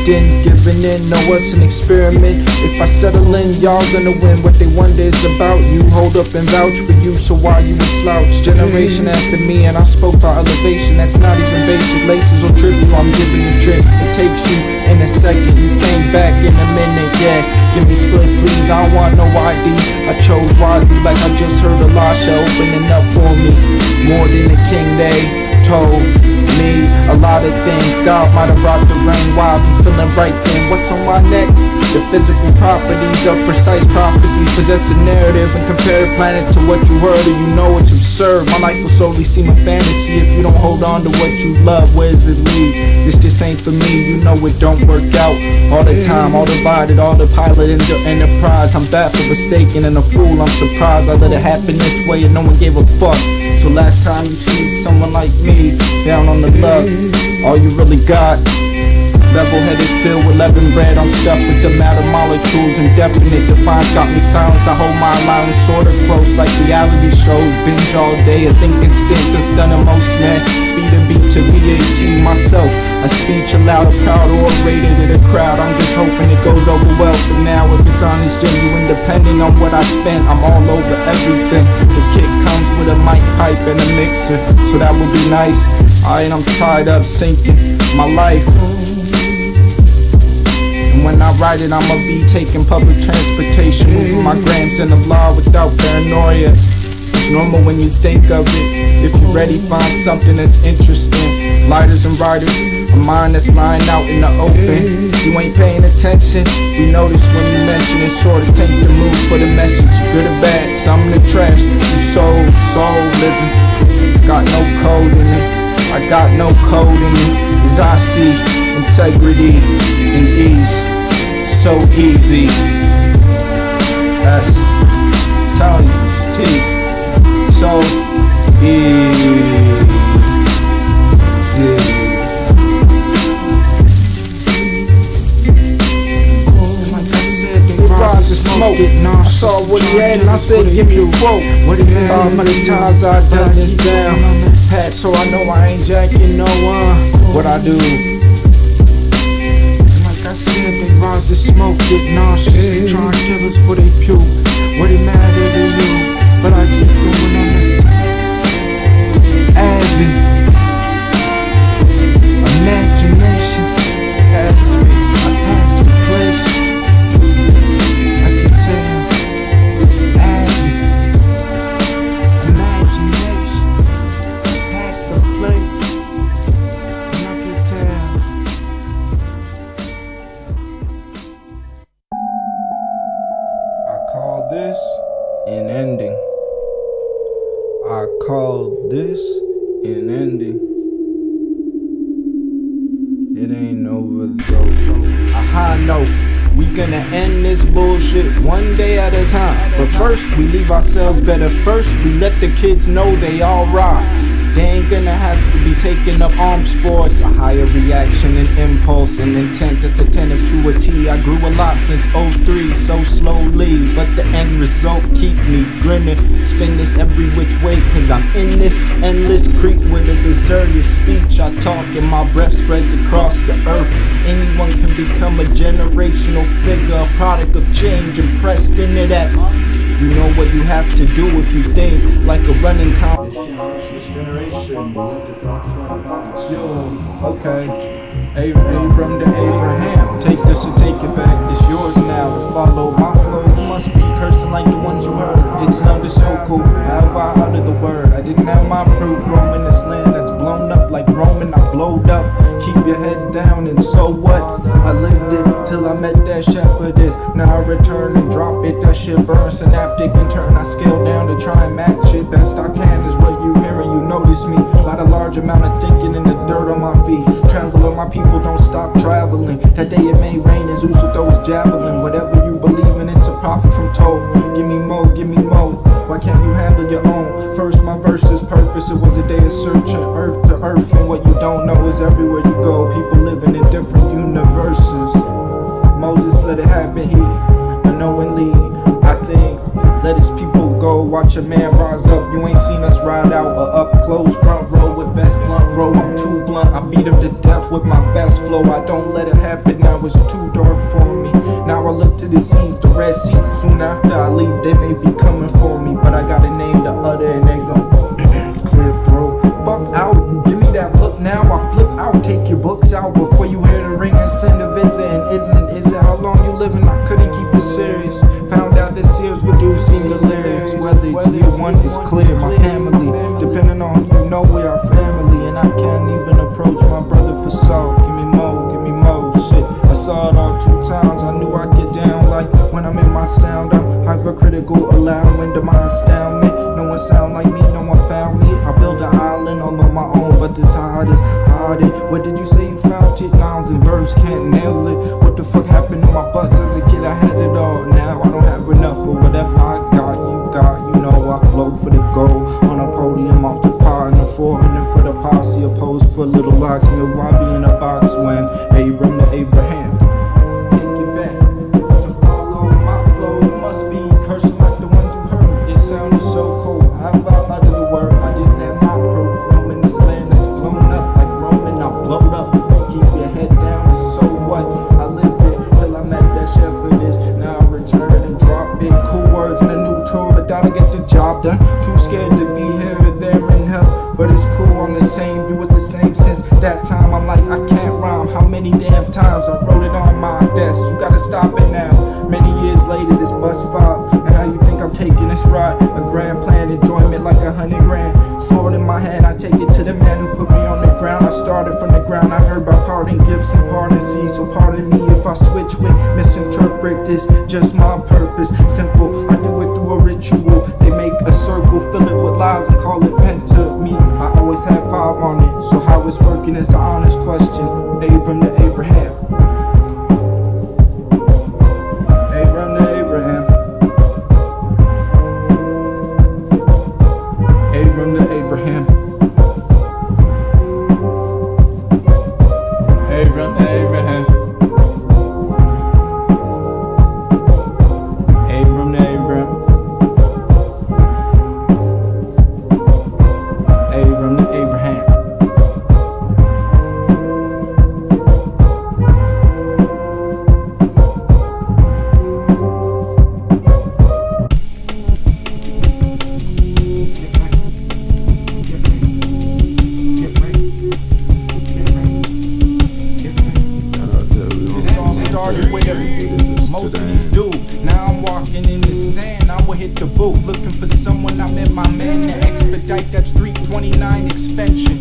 Giving in, know what's an experiment. If I settle in, y'all gonna win. What they wonder is about you. Hold up and vouch for you, so why you a slouch? Generation after me, and I spoke about elevation. That's not even basic, laces or trivial. I'm giving you trip. It takes you in a second. You came back in a minute, yeah. Give me split, please. I don't want no ID. I chose wisely, like I just heard Elisha opening up for me. More than a king day. told me a lot of things. God might have brought the rain while I be feeling right then. What's on my neck? The physical properties of precise prophecies possess a narrative and compare the planet to what you heard, or you know it's absurd. My life will solely seem a fantasy if you don't hold on to what you love. Where does it lead? This just ain't for me, you know it don't work out all the time. All divided, all the pilot in the enterprise. I'm baffled, mistaken, and a fool. I'm surprised I let it happen this way and no one gave a fuck. So last time you see someone like me down on the luck, all you really got, level-headed, filled with leaven bread. I'm stuck with the matter molecules, indefinite defines got me silenced. I hold my line sorta close like reality shows. Binge all day, I think instinct is stunning most men. Beat to BAT myself, a speech aloud, a proud orator to the crowd. I'm just hoping it goes over well for now. If it's honest, genuine, depending on what I spent, I'm all over everything. The kit comes with a mic, pipe, and a mixer, so that would be nice. I'm tied up, sinking my life. When I write it, I'ma be taking public transportation, moving my grams in the law without paranoia. It's normal when you think of it. If you're ready, find something that's interesting. Lighters and writers, a mind that's lying out in the open. You ain't paying attention, we notice when you mention it. Sorta take the mood for the message, good or bad, some in the trash. You soul living, got no code in it. I got no code in it, as I see integrity and ease. So easy. That's telling you, it's T. So easy. Like I said, the rise of smoke. I saw what he had and I said, give me a quote. How many times I done this down pat, so I know I ain't jacking no one. What I do? They rise to smoke, get nauseous, and try and kill us for they puke. What it matter to you? But I keep going on the avid. Imagination has me. I pass the place. I can tell. Avid. Imagination has the place. And I can tell. Call this an ending. I call this an ending. It ain't over though. A high note. We gonna end this bullshit one day at a time. But first, we leave ourselves better. First, we let the kids know they alright. They ain't gonna have to be taking up arms for us. A higher reaction and impulse and intent that's attentive to a T. I grew a lot since 03, so slowly, but the end result keep me grinning. Spin this every which way, cause I'm in this endless creek with a deserted speech. I talk and my breath spreads across the earth. Anyone can become a generational figure, a product of change, impressed into that. You know what you have to do if you think like a running This generation. Yo, okay. Abram to Abraham. Take this or take it back. It's yours now to follow my flow. You must be cursing like the ones you heard. It's not so cool. How I uttered the word. I didn't have my proof. Roaming this land that's blown up like Roman. I blowed up. Keep your head down and so what? I lived it till I met that shepherdess. Now I return and drop it. That shit burns synaptic in turn. I scale down to try and match it. Best I can is what you hearing. You notice me. Got a large amount of thinking in the dirt on my feet. Traveling, my people don't stop traveling. That day it may rain and Zeus will throw his javelin. Whatever you believe in, it's a prophet from told. Give me more, give me more. Why can't you handle your own? First, my verse's purpose. It was a day of searching earth to earth. And what you don't know is everywhere you go. People living in different universes. Moses let it happen, he unknowingly, I think, let his people go. Watch a man rise up. You ain't seen us ride out or up close front row with best blunt row. I'm too blunt, I beat him to death with my best flow. I don't let it happen, now it's too dark for me. Now I look to the seas, the Red Sea. Soon after I leave, they may be coming for me, but I got a name to utter and they gon' clear, bro. Fuck out, give me that look now. I flip out, take your books out before you hear the ring and send a visit. And is it how long you living? I couldn't keep it serious. Found out this year's reducing the lyrics. Whether it's year one, it's clear. My family, depending on who you know, we are family. And 2 times. I knew I'd get down like when I'm in my sound. I'm hypercritical, allowing the mind astound me. No one sound like me, no one found me. I built an island all on my own, but the tide is hiding. What did you say you found it? Nouns and verbs can't nail it. What the fuck happened to my butts as a kid? I had it all. Now I don't have enough for whatever I got. You got, you know I flow for the gold. On a podium off the par in the 400 for the posse, opposed for little locks. Why be in a box when Abram to Abraham? Take it back to follow my flow. You must be cursing like the ones you heard. It sounded so cold. How about I do the word? I didn't have my proof. Roaming this land that's blown up like Roman. I blowed up. Keep your head down and so what? I lived it till I met that shepherdess. Now I return and drop it. Cool words in a new tour, but I get the job done. Too scared to be here or there in hell. But it's cool, I'm the same. You was the same since that time. I'm like, I can't rhyme. How many damn times I wrote it on my desk? You gotta stop it now. Many years later, this bus 5. And how you think I'm taking this ride? A grand plan, enjoyment like 100 grand. Sword in my hand, I take it to the man who put me on the ground. I started from the ground. I heard about pardon gifts and pardon seeds. So pardon me if I switch with misinterpret this. Just my purpose, simple. I do it through a ritual. They make a circle, fill it with lies and call it pen to me. I always have 5 on it. So how it's working is the honest question. Abram to Abraham. Abram to Abraham. Abram to Abraham. Abram to Abraham. Abram to Abraham. Abram to Abraham. Most of these do. Now I'm walking in the sand. I will hit the booth looking for someone. I met my man to expedite that street 29 expansion.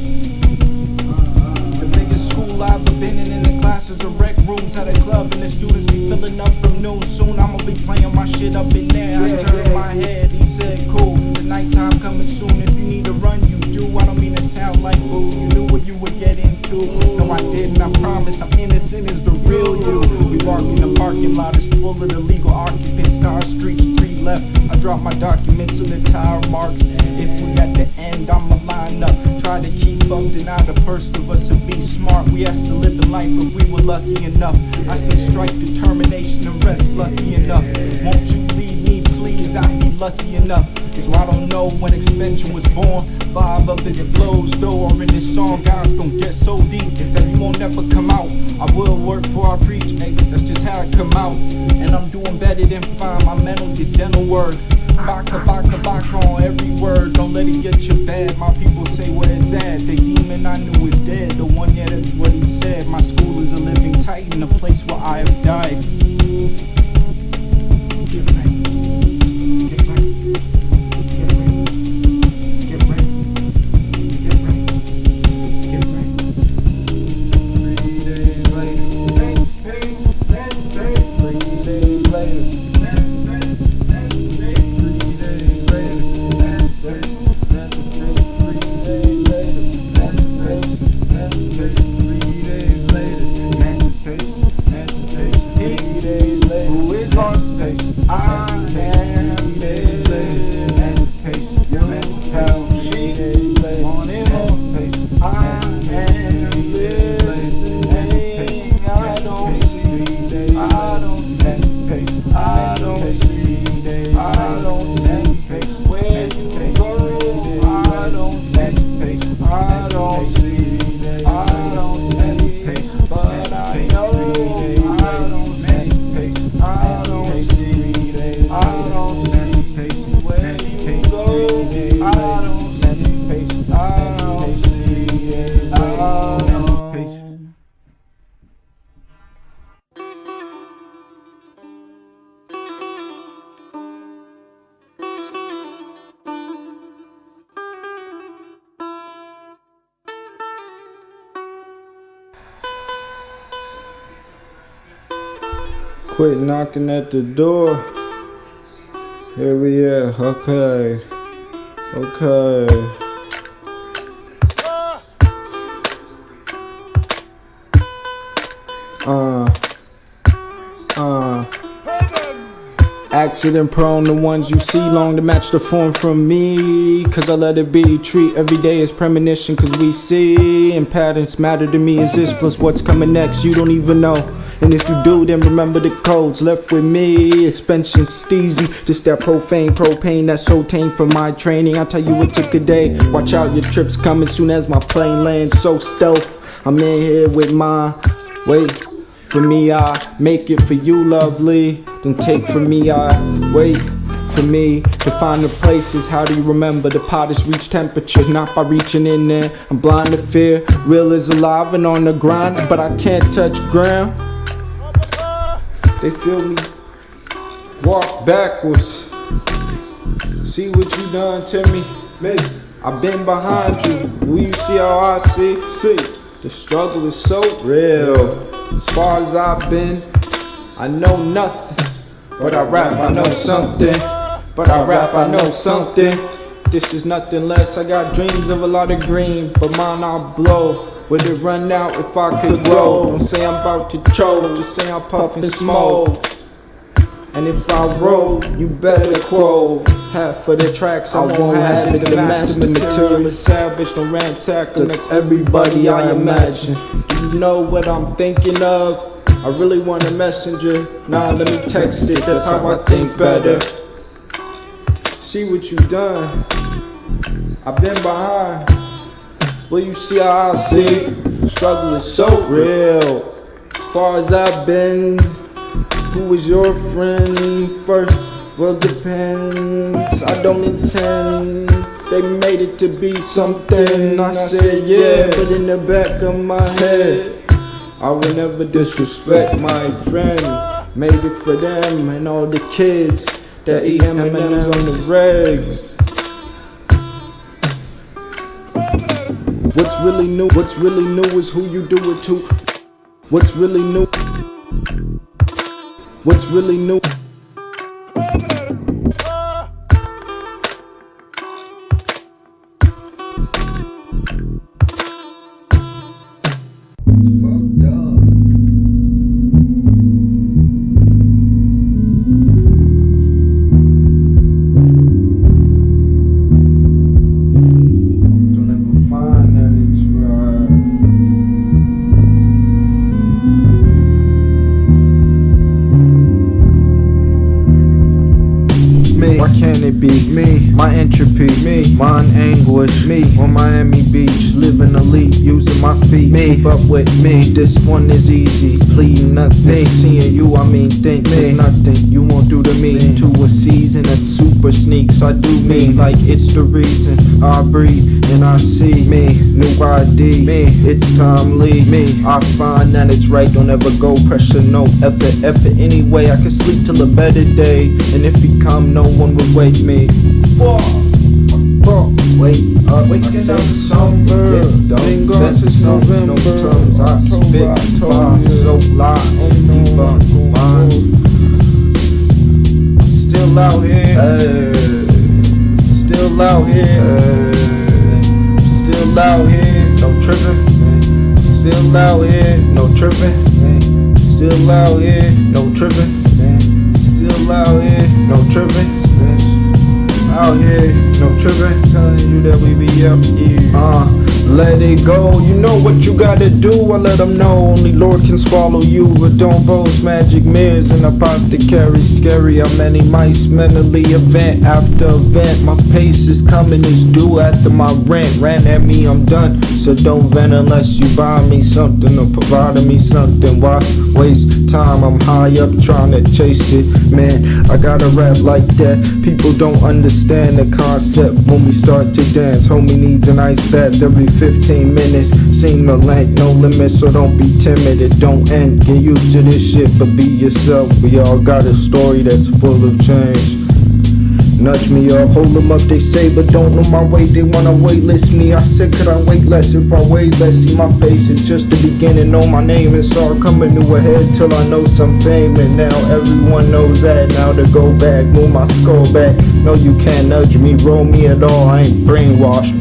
The biggest school I've ever been in the classes are rec rooms at a club, and the students be filling up from noon. Soon I'ma be playing my shit up in there. I turned my head. He said, "Cool, the nighttime coming soon. If you need to run, you do. I don't mean to sound like boo. You knew what you would get into. No, I didn't. I promise. I'm innocent as the real you." We walk in the parking lot, it's full of illegal occupants. Star Streets 3 left. I drop my documents in the tire marks. If we at the end, I'ma line up. Try to keep up, deny the first of us and be smart. We have to live the life if we were lucky enough. I say strike, determination, and rest. Lucky enough. Won't you leave me, please? I be lucky enough. So I don't know when Expension was born. 5 of his blows, though, are in this song. Guys gon' get so deep that you won't ever come out. I will work before I preach, hey, that's just how it come out. And I'm doing better than fine, my mental, the dental word. Baka on every word, don't let it get you bad. My people say where it's at, the demon I knew is dead. The one, yeah, that's what he said. My school is a living titan, a place where I have died. Get right, get right, get right, get right, get right, get right. 3 days later, next page, 3 days later. I Quit knocking at the door. Here we are. Okay. Accident prone, the ones you see long to match the form from me. Cause I let it be, treat every day as premonition. Cause we see, and patterns matter to me. Is this plus what's coming next? You don't even know. And if you do, then remember the codes left with me. Expension, steezy, just that profane propane that's so tame for my training. I tell you it took a day. Watch out, your trip's coming soon as my plane lands. So stealth, I'm in here with my wait. For me, I make it for you, lovely. Don't take from me, I wait for me to find the places. How do you remember the pot has reached temperature? Not by reaching in there. I'm blind to fear. Real is alive and on the grind, but I can't touch ground. They feel me walk backwards. See what you done to me. I've been behind you. Will you see how I see? The struggle is so real. As far as I've been, I know nothing. But I rap, I know something. This is nothing less. I got dreams of a lot of green, but mine I'll blow. Would it run out if I could grow? Don't say I'm about to choke, just say I'm puffin' smoke. And if I roll, you better quote. Half of the tracks I won't have it. The master material is savage, no ransack. That's everybody I imagine. Do you know what I'm thinking of? I really want a messenger. Nah, let me text it. That's how I think better. See what you done. I've been behind. Will you see how I see? Struggle is so real. As far as I've been. Who was your friend first? Well, depends. I don't intend. They made it to be something. I said yeah, but in the back of my head, I would never disrespect my friend. Made it for them and all the kids that eat M&M's on the regs. What's really new is who you do it to. What's really new? It's fucked up. Don't ever find that it's right. Why can't it be me? My entropy, me, mine anguish, me on Miami Beach, living elite, using my feet. Keep up with me, this one is easy, pleading nothing. Seeing you, I mean, think there's nothing you won't do to me. To a season that super sneaks, I do me like it's the reason I breathe and I see me. New ID, me, it's timely, me. I find that it's right, don't ever go pressure, no effort anyway. I can sleep till a better day, and if you come, no one would wake me. Fuck, wake up, waking up to somber. Don't set no terms. I spit fire, so loud, debunk mine. Still out here, still out here, still out here, no tripping. Still out here, no tripping. Still out here, no tripping. Still out here, no tripping. Out here, no tripping. Telling you that we be up here. Let it go. You know what you gotta do. I let them know. Only Lord can swallow you. But don't boast magic mirrors and apothecary. Scary how many mice mentally event after event. My pace is coming, is due after my rent. Ran at me, I'm done. So don't vent unless you buy me something or provide me something. Why waste time? I'm high up trying to chase it. Man, I gotta rap like that. People don't understand the concept when we start to dance. Homie needs an ice bath every 15 minutes. Seem to length, no limits, so don't be timid. It don't end. Get used to this shit, but be yourself. We all got a story that's full of change. nudge me up, hold them up, they say, but don't know my weight. They wanna waitlist me. I said, could I wait less? If I wait less, see my face, it's just the beginning. Know my name, it's all coming to a head till I know some fame. And now everyone knows that. Now to go back, move my skull back. No, you can't nudge me, roll me at all. I ain't brainwashed.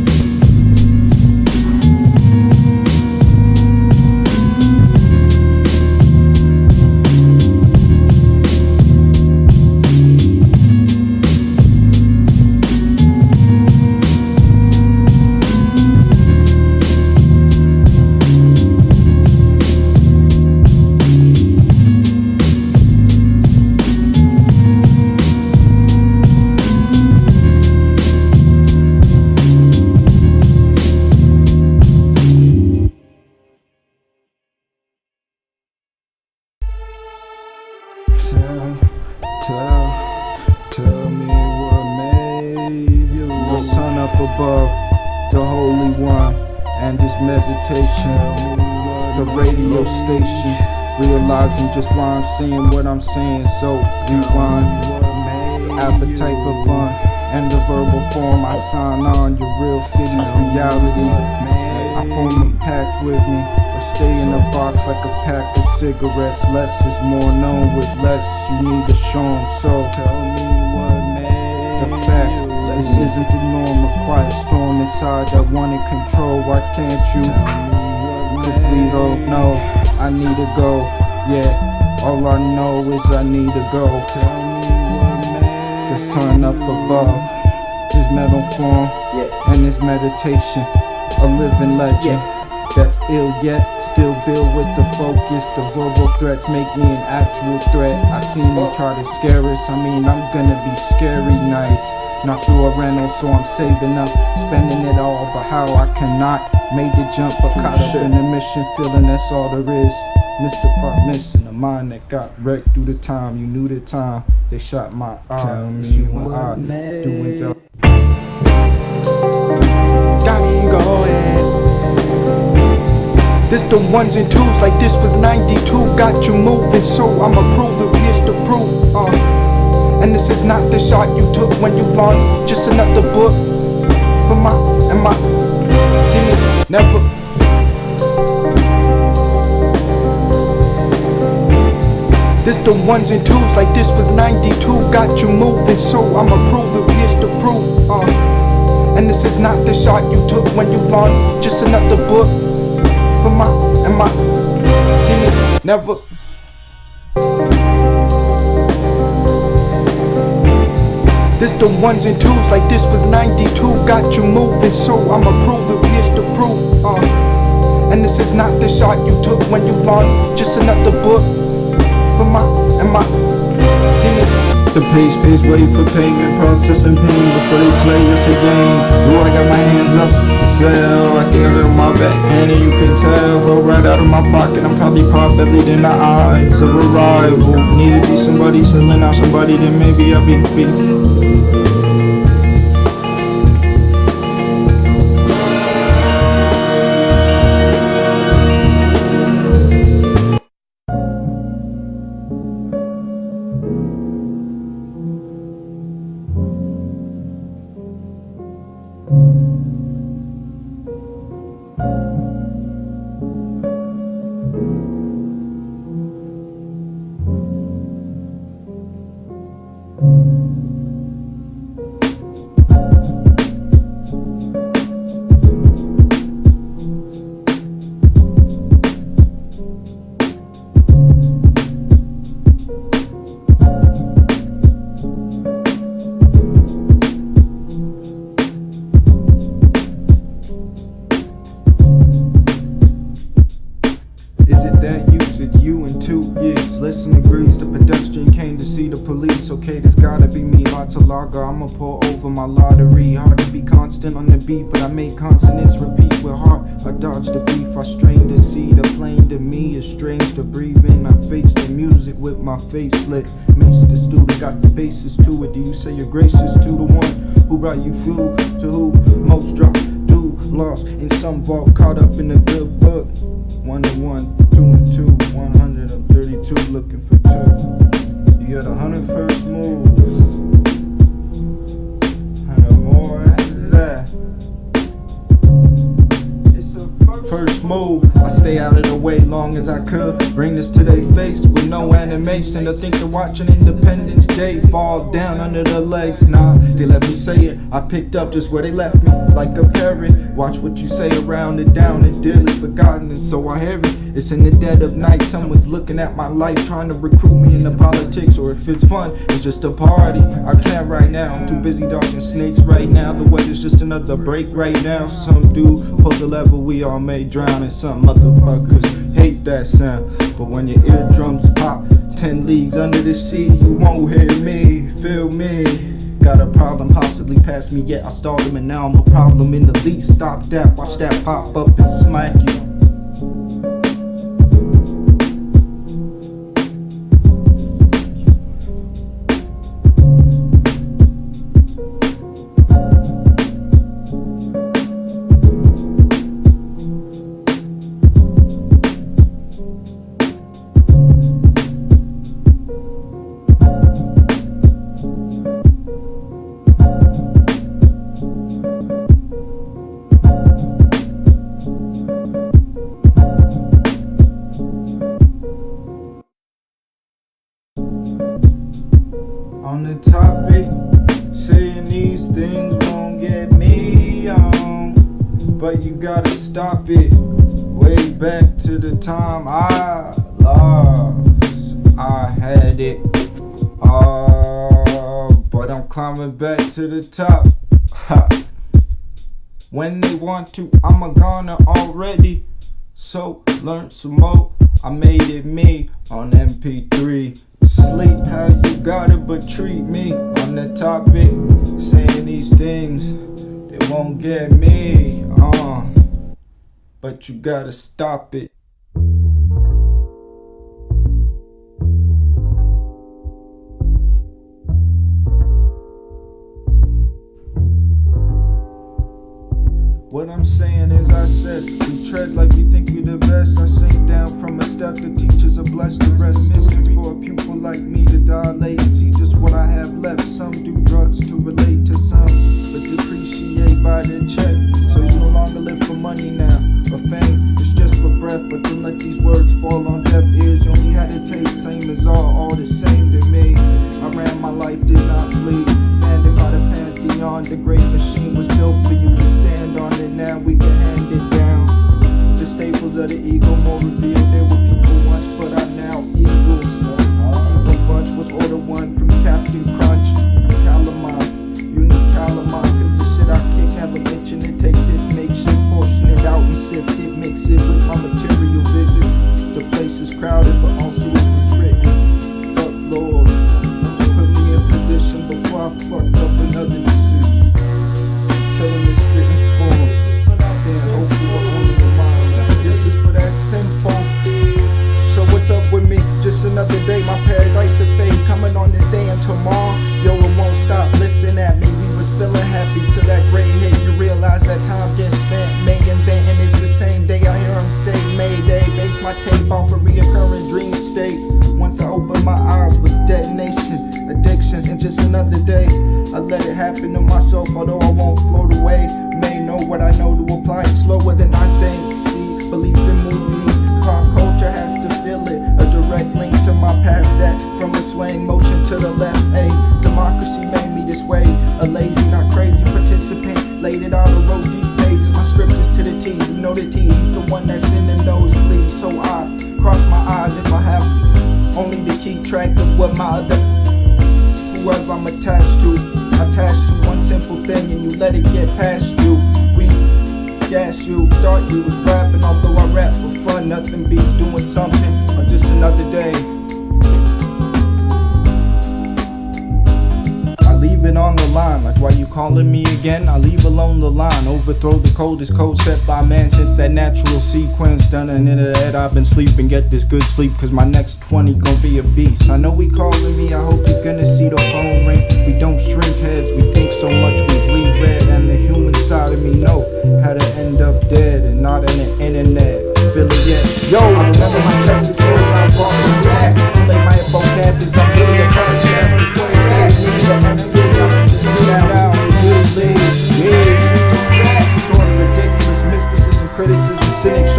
Tell me what made you. The sun up above, the Holy One, and this meditation. The radio station, realizing just why I'm saying what I'm saying. So rewind, appetite for fun, and the verbal form I sign on. Your real city's reality. I form a pact with me, or stay in a box like a pack of cigarettes. Less is more known, with less you need to show 'em. So tell me what made the facts. This isn't the norm, a quiet storm inside that wanted control. Why can't you? Cause we don't know. I need to go, yeah. All I know is I need to go. Tell me what made the sun up above, his metal form, and his meditation. A living legend that's ill yet still build with the focus. The verbal threats make me an actual threat. I seen them try to scare us. I mean, I'm gonna be scary nice. Not through a rental, so I'm saving up, spending it all, but how I cannot. Made the jump, but caught up in the mission, feeling that's all there is. Mystified, missing the mind that got wrecked through the time. You knew the time they shot my eye. Tell me you and I doing that. Got me going. This the ones and twos, like this was 92. Got you moving, so I'ma prove it. Here's the proof. And this is not the shot you took when you launched, just another book for my see me never. This the ones and twos, like this was 92. Got you moving, so I'ma prove it. Here's the proof. And this is not the shot you took when you launched, just another book for my see me never. This the ones and twos, like this was 92. Got you moving, so I'ma prove it. Here's the proof. And this is not the shot you took when you launched, just another book for my see me. The pace pays way for payment, processing pain before they play us a game. Ooh, I got my hands up, sell, I can feel my backhand, and you can tell, roll right out of my pocket. I'm probably pot-bellied in the eyes of a rival. Need to be somebody selling out somebody, then maybe I'll be Listen agrees, the pedestrian came to see the police. Okay, this gotta be me, lots of lager, I'ma pour over my lottery. Hard to be constant on the beat, but I make consonants repeat with heart. I dodge the beef, I strain to see the plane to me. It's strange to breathe in, I face the music with my face lit. Mace the student, got the basis to it. Do you say you're gracious to the one who brought you fuel? To who most drop, do lost in some vault, caught up in a good book. 1 and 1, 2 and 2, 132, looking for 2. You got 100 first moves. First move, I stay out of the way long as I could. Bring this to their face with no animation. To think to watch an Independence Day fall down under the legs. Nah, they let me say it. I picked up just where they left me, like a parrot. Watch what you say around and down and dearly forgotten, and so I hear it. It's in the dead of night. Someone's looking at my life, trying to recruit me into politics. Or if it's fun, it's just a party. I can't right now. I'm too busy dodging snakes right now. The weather's just another break right now. Some dude pulls a lever we all may drown, and some motherfuckers hate that sound. But when your eardrums pop 10 leagues under the sea, you won't hear me, feel me. Got a problem, possibly past me, yet I stalled him, and now I'm a problem in the least. Stop that, watch that pop up and smack you. On the topic, saying these things won't get me on, but you gotta stop it. Way back to the time I lost, I had it all, but I'm climbing back to the top. When they want to, I'm a goner already, so learn some more. I made it me on MP3. Sleep how you got it, but treat me on the topic. Saying these things, they won't get me, but you gotta stop it. What I'm saying is, I said, we tread like we think we the best. I sink down from a step, the teachers are blessed. The rest distance for a pupil like me to dilate and see just what I have left. Some do drugs to relate to some, but depreciate by the check. So you no longer live for money now, or fame, it's just for breath. But don't let these words fall on deaf ears. You only had a taste, same as all the same to me. I ran my life, did not flee. Standing by the pantheon, the great machine was built for you to stand on it. Now we can hand it down. The staples of the ego more revealed. There were people once, but are now eagles. Keep a bunch was order one from Captain Crunch. Calamine, unique calamine, cause the shit I kick have a mention and take this makeshift, portion it out and sift it, mix it with my material vision. The place is crowded, but also it was written. But Lord, put me in position before I fucked up another decision. Killing this written form. This is for that simple. So what's up with me? Just another day, my paradise of fame coming on this day and tomorrow. Yo, it won't stop, listen at me. We was feeling happy till that gray hit. You realize that time gets spent, May and then, and it's the same day I hear him say Mayday. Base my tape off a reoccurring dream state. Once I opened my eyes was detonation, addiction, and just another day. I let it happen to myself, although I won't float away. May know what I know to apply slower than I think. See, belief in movies, pop culture has to feel it. A direct link to my past that from a swaying motion to the left. Democracy made me this way. A lazy, not crazy participant. Laid it out and wrote these pages. My script is to the T. You know the T, he's the one that's in the nosebleed. So I cross my eyes if I have only to keep track of what my other whoever I'm attached to one simple thing, and you let it get past you. We gas you, thought you was rapping, although I rap for fun. Nothing beats doing something on just another day. I leave it on the line, like why you calling me again? I leave alone the line, overthrow the coldest code set by man since that natural sequence. Done and in the head, I've been sleeping, get this good sleep, cause my next 20 gon' be a beast. I know we calling me, I hope you're gonna see the phone ring. We don't shrink heads, we think so much we bleed red. And the human side of me know how to end up dead and not in the internet. Feel it yet? Yo, I remember my chest exposed, I was walking back. Late my info campus, I'm in the project. Save me, the MC, I'm just now. Sort of ridiculous mysticism, criticism, cynics.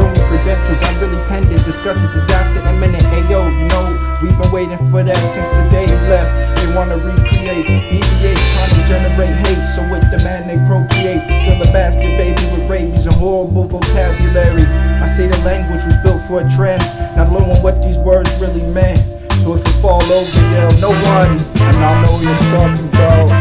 discuss a disaster imminent. Ayo, you know, we've been waiting for that since the day he left. They wanna recreate, deviate, trying to generate hate. So with the man they procreate, but still a bastard baby with rabies and horrible vocabulary. I say the language was built for a trend, not knowing what these words really meant. So if you fall over, yell, no one, and I know what you're talking about.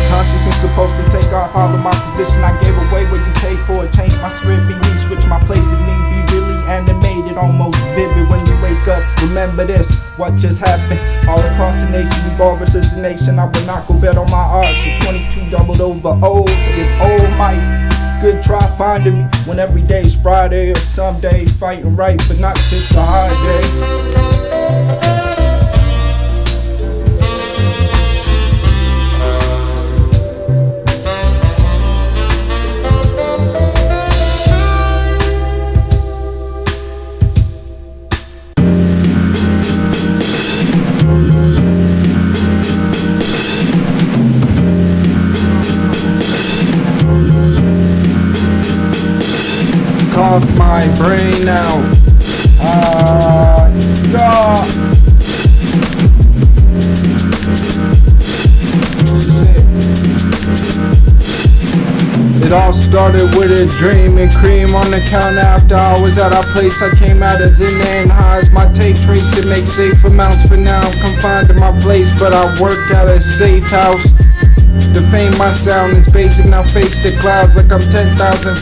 Consciousness supposed to take off all of my position I gave away what you paid for it. Change my spirit, be me, switch my place if need be. Really animated, almost vivid when you wake up. Remember this, what just happened? All across the nation, we ball versus the nation. I would not go bet on my odds. So 22 doubled over O's, it's almighty. Good try finding me when every day's Friday or someday fighting right, but not just a hard day. Off my brain now. Stop. Shit. It all started with a dream and cream on the counter after I was at our place. I came out of thin air and high as my take trace. It makes safe amounts for now. I'm confined to my place, but I work at a safe house. The fame my sound is basic, now face the clouds like I'm 10,000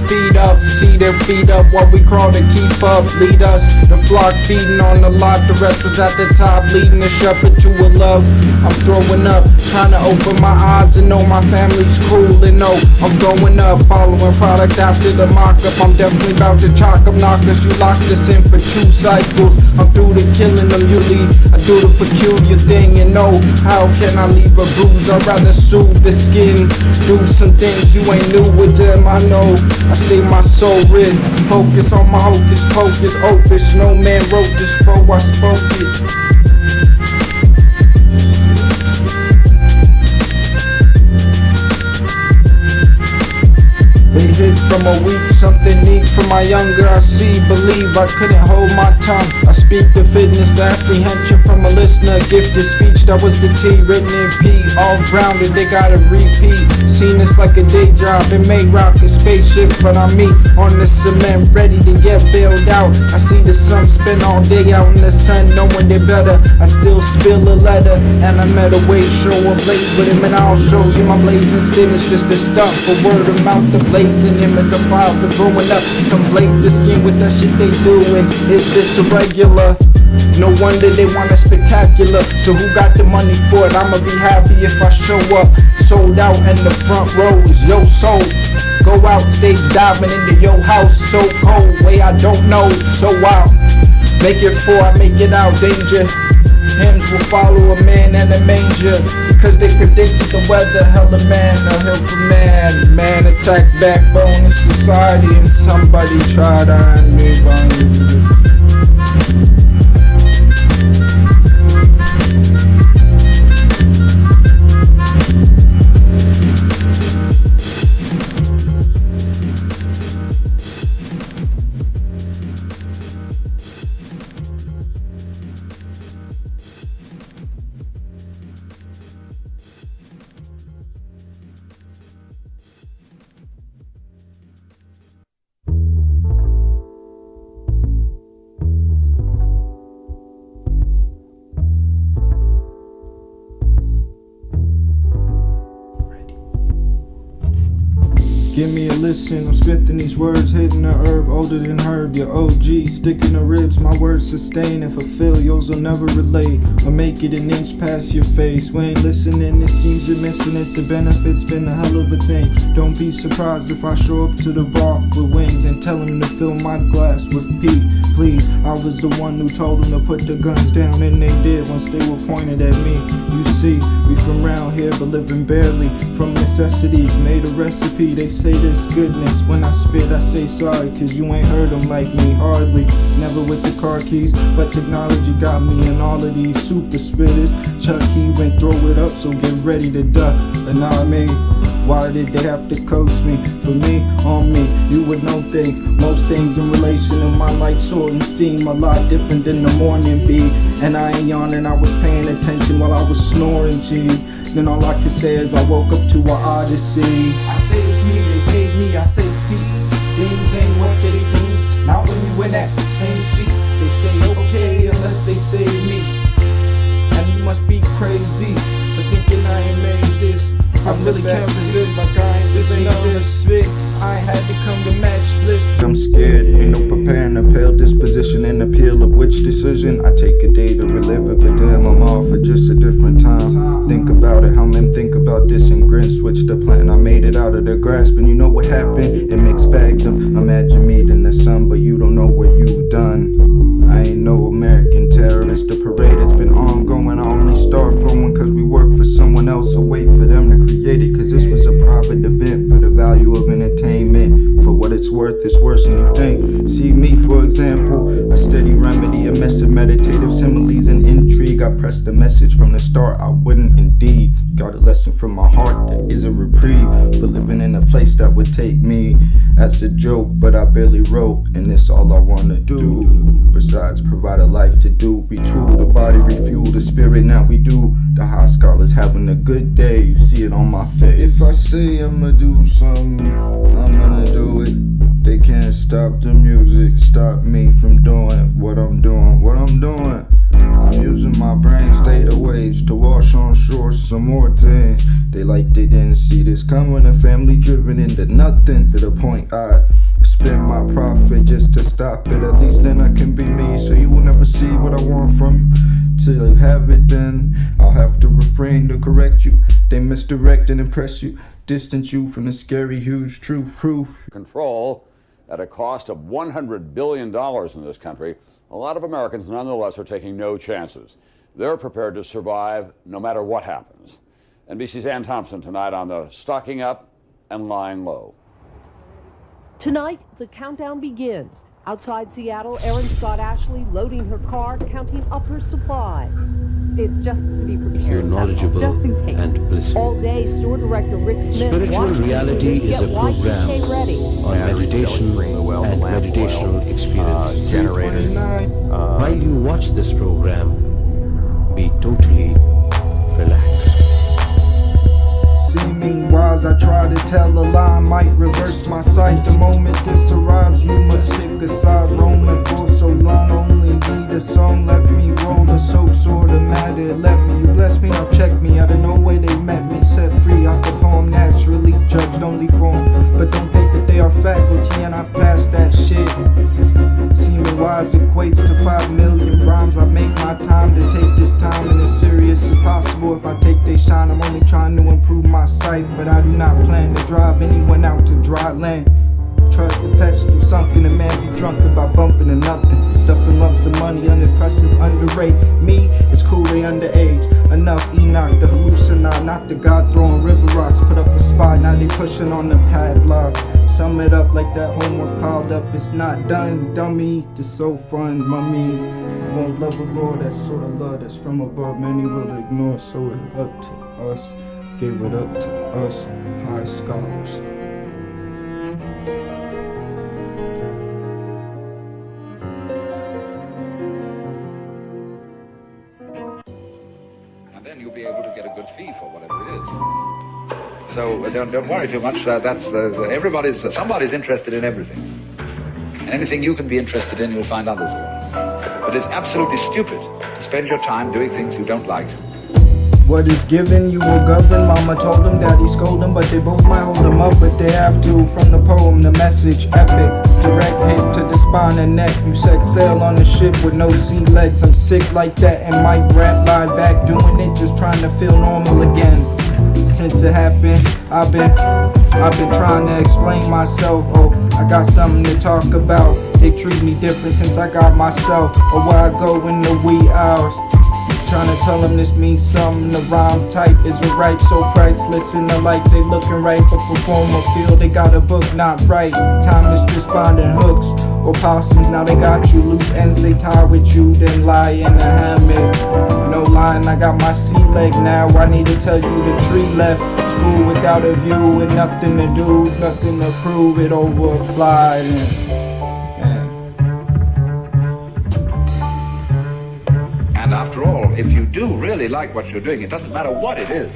feet up. See their feet up while we crawl to keep up. Lead us, the flock feeding on the lot. The rest was at the top, leading the shepherd to a love. I'm throwing up, trying to open my eyes and know my family's cool. And know I'm growing up, following product after the mock-up. I'm definitely about to chalk up knockers. You locked us in for 2 cycles. I'm through to killing them, you leave. I do the peculiar thing and know how can I leave a bruise? I'd rather soothe the skin, do some things you ain't new with them. I know I say my soul rid, focus on my hocus pocus opus. No man wrote this before I spoke it. They hid from a week, something neat for my younger. I see, believe, I couldn't hold my tongue. I speak the fitness, the apprehension from a listener. Gifted speech, that was the T, written in P. All grounded, they gotta repeat. Seen this like a day job, it may rock a spaceship, but I'm me on the cement, ready to get bailed out. I see the sun spin all day out in the sun, knowing they better. I still spill a letter, and I met a way, show a blaze with him, and I'll show you my blazing steel. It's just a stunt for word of mouth, the blazing him as a file for growing up. Some blaze skin with that shit they doing. Is this a regular? No wonder they want a spectacular. So who got the money for it? I'ma be happy if I show up. Sold out in the front rows, yo soul. Go out stage diving into your house, so cold. Way I don't know, so wild. Make it 4, I make it out, danger. Hymns will follow a man and a manger, because they predicted the weather. Hell a man, a hill for man. Man attack backbone in society, and somebody tried to iron me by this. Give me a listen, I'm spitting these words, hitting the herb, older than herb. Your OG, sticking the ribs, my words sustain and fulfill. Yours will never relate or make it an inch past your face. We ain't listening, it seems you're missing it. The benefits been a hell of a thing. Don't be surprised if I show up to the bar with wings and tell them to fill my glass with pee. Please, I was the one who told them to put the guns down, and they did once they were pointed at me. You see, we from round here but living barely from necessities. Made a recipe, they say this good, goodness. When I spit, I say sorry, cause you ain't heard them like me, hardly. Never with the car keys, but technology got me in all of these super spitters. Chuck Heaven, throw it up, so get ready to duck. And now I mean, why did they have to coax me? For me, on me, you would know things. Most things in relation to my life sort and seem a lot different than the morning be. And I ain't yawning, I was paying attention while I was snoring, G. Then all I can say is I woke up to an odyssey. I say it's me, they save me, I say see, things ain't what they seem. Not when you in that same seat. They say okay unless they save me. And you must be crazy for thinking I ain't made this. I really can't resist, like I ain't this ain't this fit. I had to come to match splits. I'm scared, ain't no preparing a pale disposition and appeal of which decision. I take a day to relive it, but damn, I'm off for just a different time. Think about it, how men think about this and grin. Switch the plan, I made it out of their grasp, and you know what happened? It mixed bagged them. Imagine meeting the sun, but you don't know what you've done. I ain't no American terrorist. The parade has been ongoing. I only start flowing cause we work for someone else or wait for them to create it. Cause this was a private event for the value of entertainment. For what it's worth, it's worse than you think. See me, for example, a steady remedy, a mess of meditative similes and intrigue. I pressed the message from the start, I wouldn't indeed. Got a lesson from my heart that is a reprieve for living in a place that would take me as a joke, but I barely wrote, and it's all I wanna do. Besides, provide a life to do. Retool the body, refuel the spirit. Now we do. The Highscholars having a good day. You see it on my face. If I say I'ma do something, I'm gonna do it. They can't stop the music, stop me from doing what I'm doing. What I'm doing. I'm using my brain state of waves to wash on shore some more things. They like they didn't see this coming. A family driven into nothing, to the point I spend my profit just to stop it. At least then I can be me, so you will never see what I want from you. Till you have it, then I'll have to refrain to correct you. They misdirect and impress you, distance you from the scary, huge truth proof. Control at a cost of $100 billion in this country. A lot of Americans nonetheless are taking no chances. They're prepared to survive no matter what happens. NBC's Ann Thompson tonight on the stocking up and lying low. Tonight, the countdown begins. Outside Seattle, Erin Scott Ashley loading her car, counting up her supplies. It's just to be prepared. You're knowledgeable just in case. and blissful. All day, store director Rick Smith Spiritual watching reality consumers is get a program Y2K ready. on meditation and meditational experience. Generators. While you watch this program, be totally relaxed. Seeming wise, I try to tell a lie, might reverse my sight. The moment this arrives, you must pick a side. Roaming for so long, only need a song. Let me roll a soap, sorta matter. Let me, you bless me, now check me. Out of nowhere they met me, set free off a poem. Naturally judged only form, but don't think that they are faculty, and I pass that shit. Seeming wise equates to 5 million rhymes. I make my time to take this time, and as serious as possible. If I take they shine, I'm only trying to improve my sight, but I do not plan to drive anyone out to dry land. Trust the pedestal sunken, a man be drunken by bumping to nothing. Stuffing lumps of money, unimpressive, underrate. Me, it's cool they underage. Enough Enoch, the hallucinate, not the god throwing river rocks. Put up a spot, now they pushing on the padlock. Sum it up like that homework piled up, it's not done, dummy. Just so fun, mummy. Won't love a Lord, that sort of love that's from above. Many will ignore, so it's up to us. Gave it up to us, Highscholars. And then you'll be able to get a good fee for whatever it is. So don't worry too much. Somebody's interested in everything. And anything you can be interested in, you'll find others will. But it's absolutely stupid to spend your time doing things you don't like. What is given, you will govern. Mama told them, daddy scold them, but they both might hold them up if they have to. From the poem, the message, epic. Direct hit to the spine and neck. You set sail on a ship with no sea legs. I'm sick like that and might rap lie back. Doing it, just trying to feel normal again. Since it happened, I've been trying to explain myself. Oh, I got something to talk about. They treat me different since I got myself. Or where I go in the wee hours. trying to tell them this means something. The rhyme type isn't ripe, so priceless in the light. They looking right, but perform or feel they got a book not right. Time is just finding hooks or possums. Now they got you, loose ends they tie with you, then lie in the hammock. No lying, I got my sea leg now. I need to tell you the tree left. School without a view and nothing to do, nothing to prove. It over applied. And after all, if you do really like what you're doing, it doesn't matter what it is,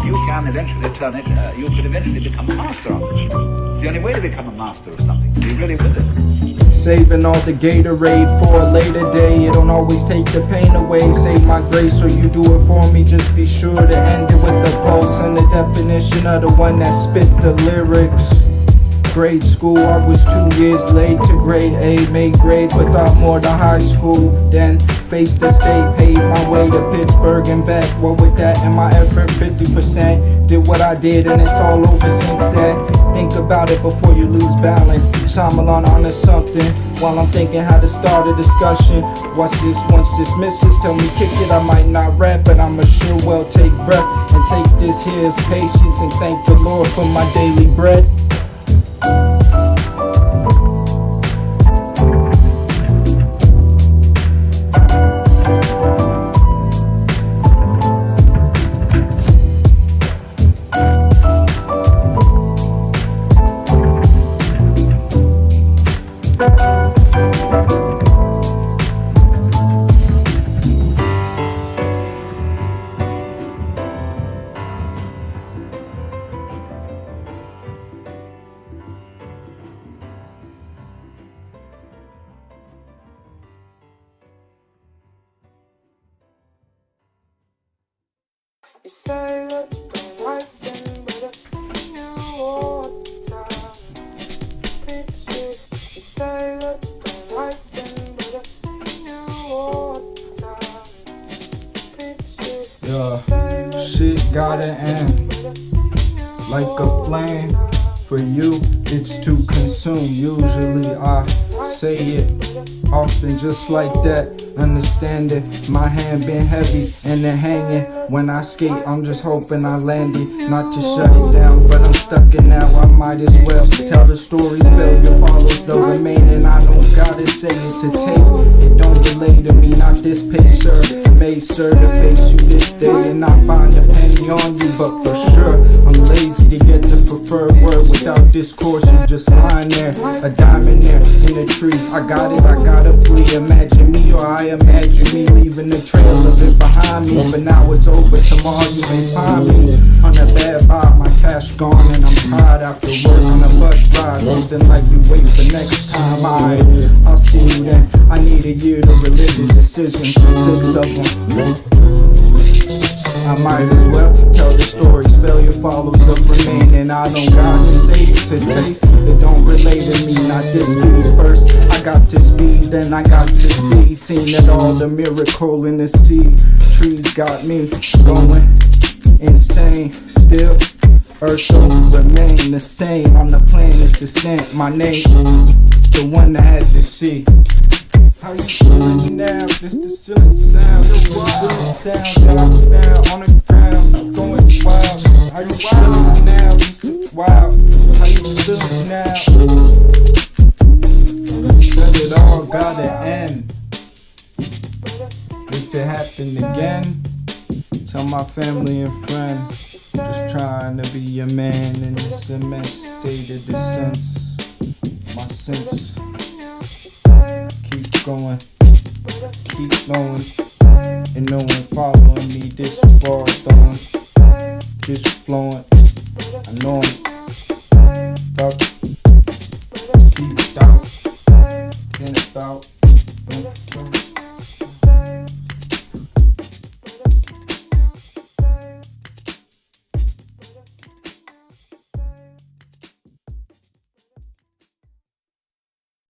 you can eventually turn it, you could eventually become a master of it. It's the only way to become a master of something, to be really with it. Saving all the Gatorade for a later day. It don't always take the pain away. Save my grace, so you do it for me. Just be sure to end it with the pulse and the definition of the one that spit the lyrics. Grade school, I was 2 years late to grade A. Made grades, but thought more to high school. Then faced the state, paid my way to Pittsburgh and back. Well, with that and my effort, 50%. Did what I did and it's all over since that. Think about it before you lose balance. Shyamalan onto something while I'm thinking how to start a discussion. What's this? Once this misses, tell me kick it. I might not rap, but I'ma sure well take breath and take this here's patience and thank the Lord for my daily bread. You say that don't like them, but I know all the time. Picture, you say that don't like them, but I know all the time. Picture, Shit gotta end like a flame. For you, it's to consume. Usually I say it often just like that. Understand it, my hand been heavy and it hanging. When I skate, I'm just hoping I land it. Not to shut it down, but I'm stuck in now. I might as well tell the stories. Failure follows the remaining. I don't gotta say it to taste. It don't relate to me, not this pace, sir. I made sure to face you this day and not find a penny on you. But for sure, I'm lazy to get the preferred word without discourse. You just lying there, a diamond there in a tree. I got it, I gotta flee. Imagine me or I imagine me leaving the trail of it behind me. But now it's over, tomorrow you may find me on a bad vibe. My cash gone and I'm tired after work on a bus ride. Something like you wait for next time. I'll see you then. I need a year to relive the decisions, 6 of them. I might as well tell the stories. Failure follows up remaining. I don't gotta say it to taste. It don't relate to me, not this speed. First I got to speed, then I got to see. Seen it all, the miracle in the sea. Trees got me going insane. Still, Earth don't remain the same. On the planet's extent, my name, the one that had to see. How you feeling now? This the silly sound, the silly sound that I found on the ground. I'm going wild. How you feeling now? This the wild. How you feeling now? Said it all gotta end. If it happened again, tell my family and friends. Just trying to be a man in this immense state of descent. My sense. Keep going, keep flowing, and no one following me this far, throwing, just flowing. I know I'm stuck, seeped out, then about,